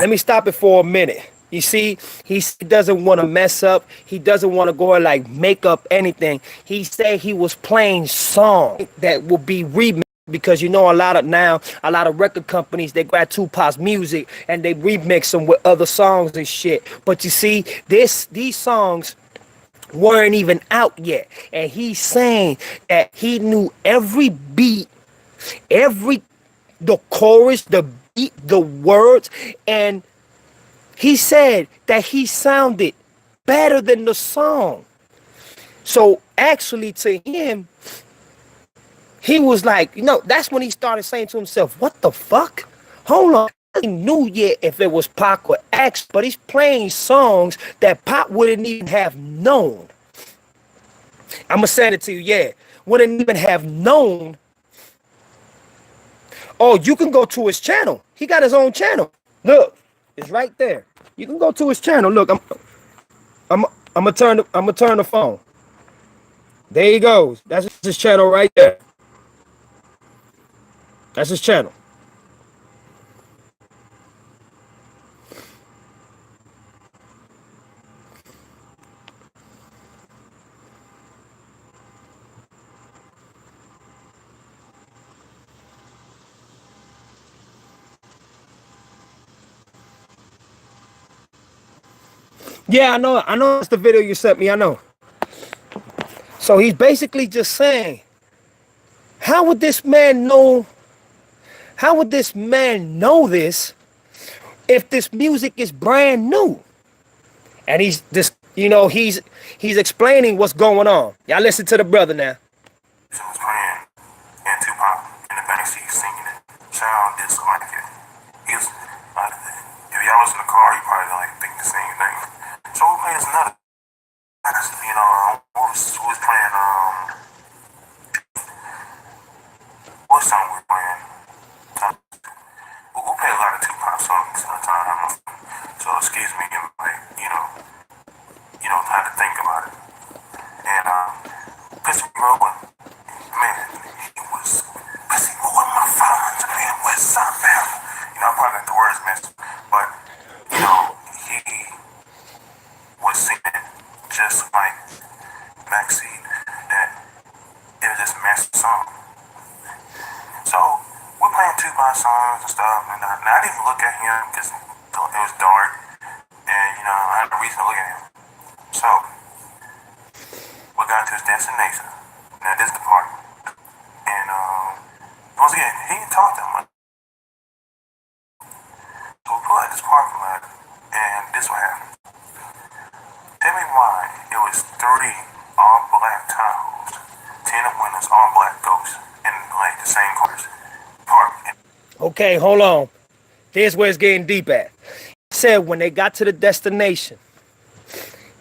Let me stop it for a minute. You see, he doesn't want to mess up. He doesn't want to go and like make up anything. He said he was playing songs that will be remixed because a lot of record companies, they grab Tupac's music and they remix them with other songs and shit. But you see, these songs weren't even out yet. And he's saying that he knew every beat, the chorus, the beat, the words, and he said that he sounded better than the song. So actually to him, he was like, that's when he started saying to himself, what the fuck? Hold on. He knew yet if it was Pac or X, but he's playing songs that Pac wouldn't even have known. I'm going to send it to you, yeah. Wouldn't even have known. Oh, you can go to his channel. He got his own channel. Look, it's right there. You can go to his channel. Look, I'm gonna turn the phone. There he goes. That's his channel right there. That's his channel. Yeah, I know it's the video you sent me, I know. So he's basically just saying, how would this man know this if this music is brand new? And he's just, he's explaining what's going on. Y'all listen to the brother now. Was playing and Tupac in the backseat singing it. Sound just like it. He was if y'all was in the car, you probably like think the same thing. So we playing another. Who was playing what song we playing? We play a lot of Tupac songs sometimes. So excuse me, like, time to think about it. And Pissy Rowan, man, he was Pissy Rowan, my father, man, West Side man. I probably got the words mixed, but he was singing just like Maxine, that it was just a massive song. So we're playing Tupac songs and stuff, and I didn't even look at him because it was dark, and I had no reason to look at him. So we got to his destination. Now this is the part, and once again he didn't talk that much. So we pulled out this parking lot, and this what happened. Tell me why it was 3 all black Tahoes, 10 windows, all black ghosts, in like the same cars parked. Okay, hold on. Here's where it's getting deep at. He said when they got to the destination,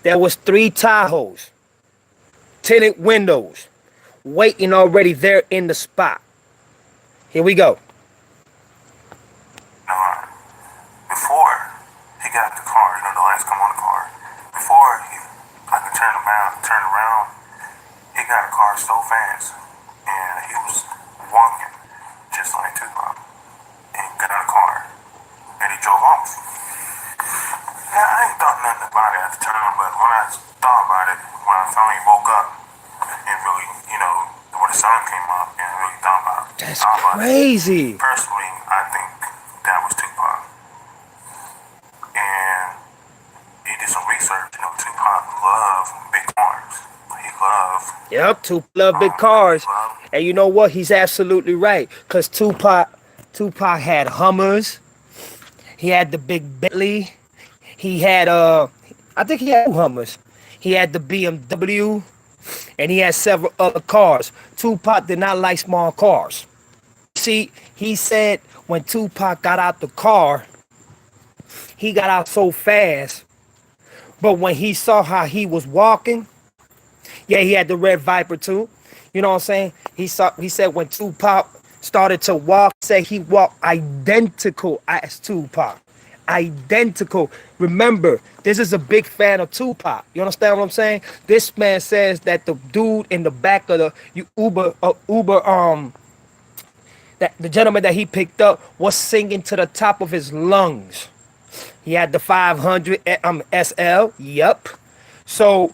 there was 3 Tahoes, tinted windows, waiting already there in the spot. Here we go. Before he got the car, the lights come on the car. Before I could turn around, he got a car so fast, and he was walking just like Tupac, and got in the car, and he drove off. Now I ain't thought nothing about it at the time, but when I thought about it, when I finally woke up and really, when the sun came up, and really thought about it. That's crazy. Personally, I think that was Tupac. And he did some research. Tupac loved big cars. He loved. Yep, Tupac loved big cars. And you know what? He's absolutely right. Because Tupac had Hummers. He had the big Bentley. He had, I think he had 2 Hummers. He had the BMW. And he had several other cars. Tupac did not like small cars. See, he said when Tupac got out the car, he got out so fast. But when he saw how he was walking, yeah, he had the red Viper too. You know what I'm saying? He said when Tupac started to walk, say he walked identical as Tupac. Identical. Remember, this is a big fan of Tupac. You understand what I'm saying? This man says that the dude in the back of the that the gentleman that he picked up was singing to the top of his lungs. He had the 500 SL. Yep. So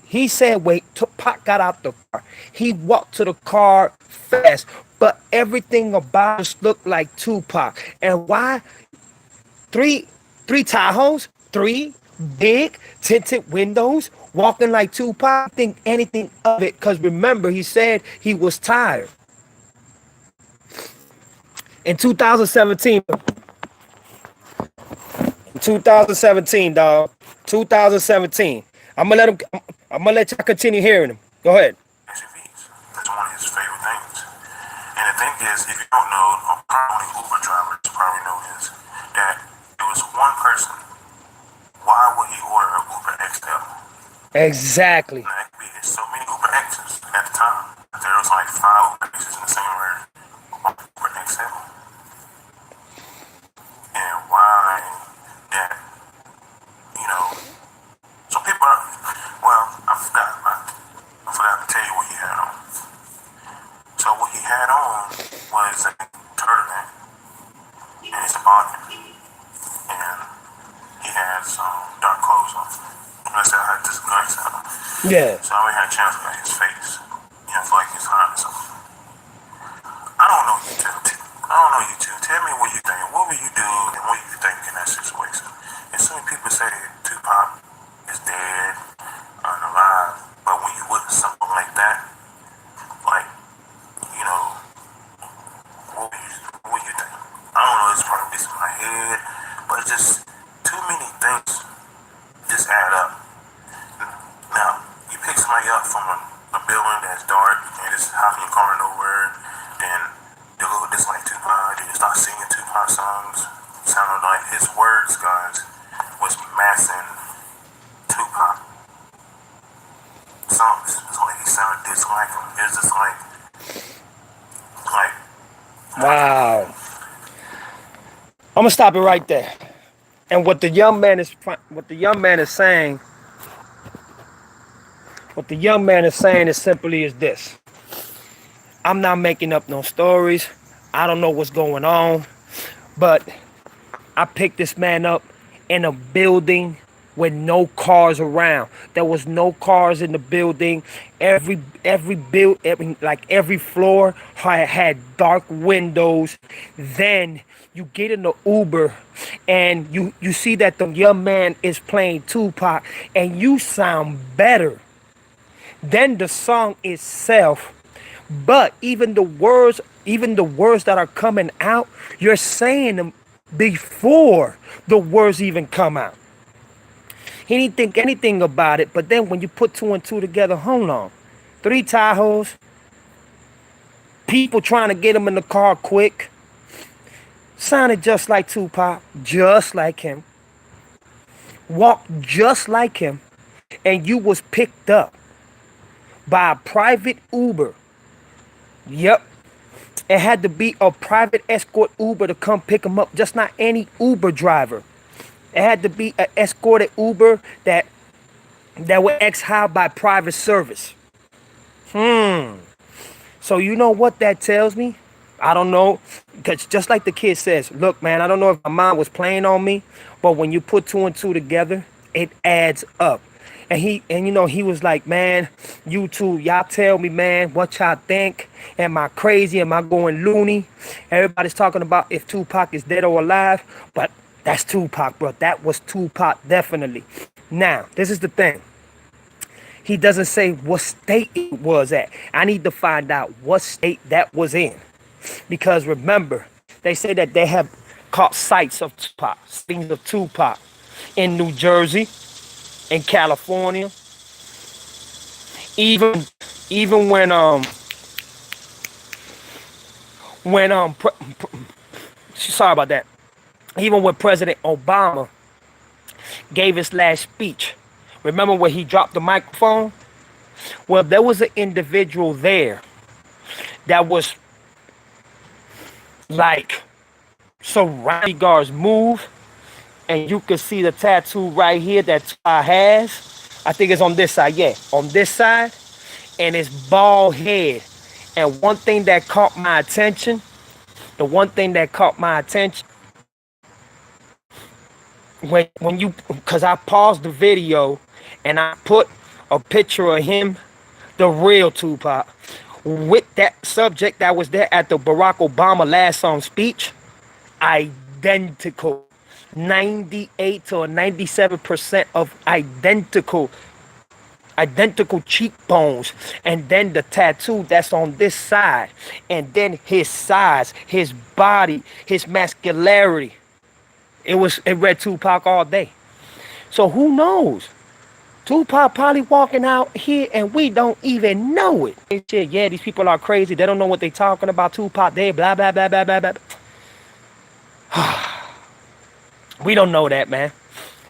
he said, wait, Tupac got out the car. He walked to the car fast, but everything about us looked like Tupac. And why? Three Tahoes, 3 big tinted windows, walking like Tupac. I think anything of it, because remember, he said he was tired. In 2017, dog. 2017. I'm gonna let y'all continue hearing him. Go ahead. SUVs. That's one of his favorite things. And the thing is, if you don't know, probably Uber drivers probably know this, that it was one person. Why would he order an Uber XL? Exactly. There's so many Uber X's at the time. There was like 5 Uber X's in the same area. Uber XL. And why that, some people are, well, I forgot to tell you what he had on. So what he had on was a his gun sound. Yeah. So I only had a chance to look at his face. You know, like he's hot or something. I don't know you two. I don't know you two. Tell me what you think. What would you do and what you think in that situation? And so many people say Tupac is dead or alive, but when you witness something like that, like, you know, what would you think? I don't know, it's probably just in my head, but it's just too many things just add up. Now, you pick somebody up from a building that's dark and it's hopping your car nowhere, then you look just like Tupac, then you start singing Tupac songs, sounding like his words, guys, was matching Tupac songs. It's like he sounded just like him. It's just like Wow. I'm gonna stop it right there. And what the young man is saying, is simply is this. I'm not making up no stories. I don't know what's going on, but I picked this man up in a building with no cars around. There was no cars in the building. Every floor had dark windows. Then you get in the Uber and you see that the young man is playing Tupac and you sound better than the song itself. But even the words that are coming out, you're saying them before the words even come out. He didn't think anything about it, but then when you put two and two together, hold on. 3 Tahoes, people trying to get him in the car quick, sounded just like Tupac, just like him, walked just like him, and you was picked up by a private Uber. Yep. It had to be a private escort Uber to come pick him up, just not any Uber driver. It had to be an escorted Uber that was ex-hired by private service. So you know what that tells me? I don't know. Because just like the kid says, look, man, I don't know if my mind was playing on me, but when you put 2 and 2 together, it adds up. And he was like, man, you two, y'all tell me, man, what y'all think? Am I crazy? Am I going loony? Everybody's talking about if Tupac is dead or alive, but that's Tupac, bro. That was Tupac, definitely. Now, this is the thing. He doesn't say what state it was at. I need to find out what state that was in. Because remember, they say that they have caught sites of Tupac, scenes of Tupac in New Jersey, in California. Even sorry about that. Even when President Obama gave his last speech, remember when he dropped the microphone? Well, there was an individual there that was like surrounding guards move, and you can see the tattoo right here that Tupac has. I think it's on this side, yeah, on this side, and it's bald head. And one thing that caught my attention, when you, because I paused the video and I put a picture of him, the real Tupac, with that subject that was there at the Barack Obama last speech, identical. 98 to 97% of identical cheekbones, and then the tattoo that's on this side, and then his size, his body, his masculinity. It read Tupac all day. So who knows? Tupac probably walking out here and we don't even know it. They said, yeah, these people are crazy. They don't know what they talking about. Tupac, they blah, blah, blah, blah, blah, blah. We don't know that, man.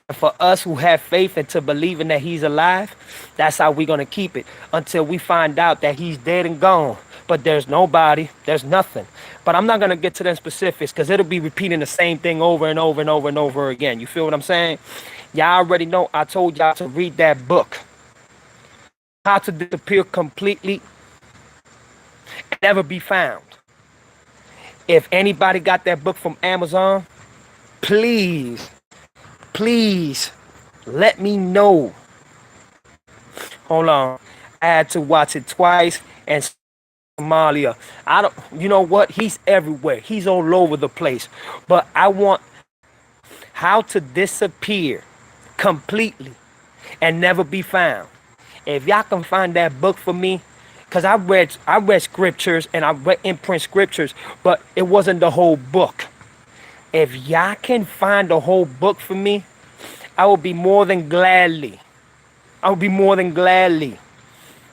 And for us who have faith into believing that he's alive, that's how we're going to keep it until we find out that he's dead and gone. But there's nobody, there's nothing. But I'm not going to get to them specifics because it'll be repeating the same thing over and over and over and over again. You feel what I'm saying? Y'all already know I told y'all to read that book. How to Disappear Completely and Never Be Found. If anybody got that book from Amazon, please let me know. Hold on. I had to watch it twice. And Somalia. I don't. You know what? He's everywhere. He's all over the place. But I want how to disappear completely and never be found. If y'all can find that book for me, because I read scriptures and I read imprint scriptures, but it wasn't the whole book. If y'all can find the whole book for me, I will be more than gladly. I would be more than gladly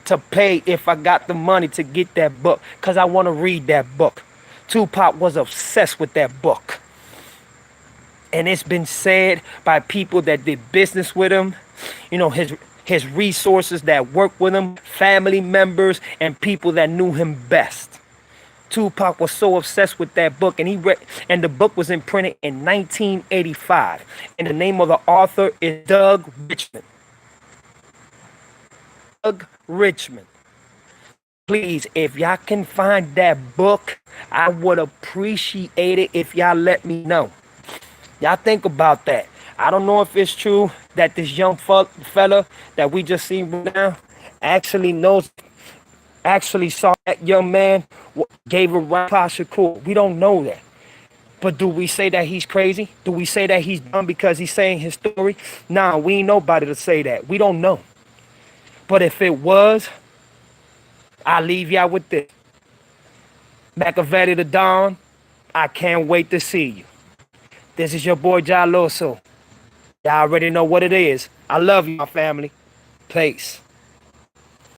to pay if I got the money to get that book, because I want to read that book. Tupac was obsessed with that book. And it's been said by people that did business with him, you know, his resources that worked with him, family members, and people that knew him best. Tupac was so obsessed with that book, and and the book was imprinted in 1985. And the name of the author is Doug Richmond. Doug Richmond. Please, if y'all can find that book, I would appreciate it if y'all let me know. Y'all think about that. I don't know if it's true that this young fella that we just seen right now actually saw that young man, gave a rap Shakur. We don't know that. But do we say that he's crazy? Do we say that he's dumb because he's saying his story? Nah, we ain't nobody to say that. We don't know. But if it was, I'll leave y'all with this. Machiavelli the Don, I can't wait to see you. This is your boy Yall. Y'all already know what it is. I love you, my family. Peace.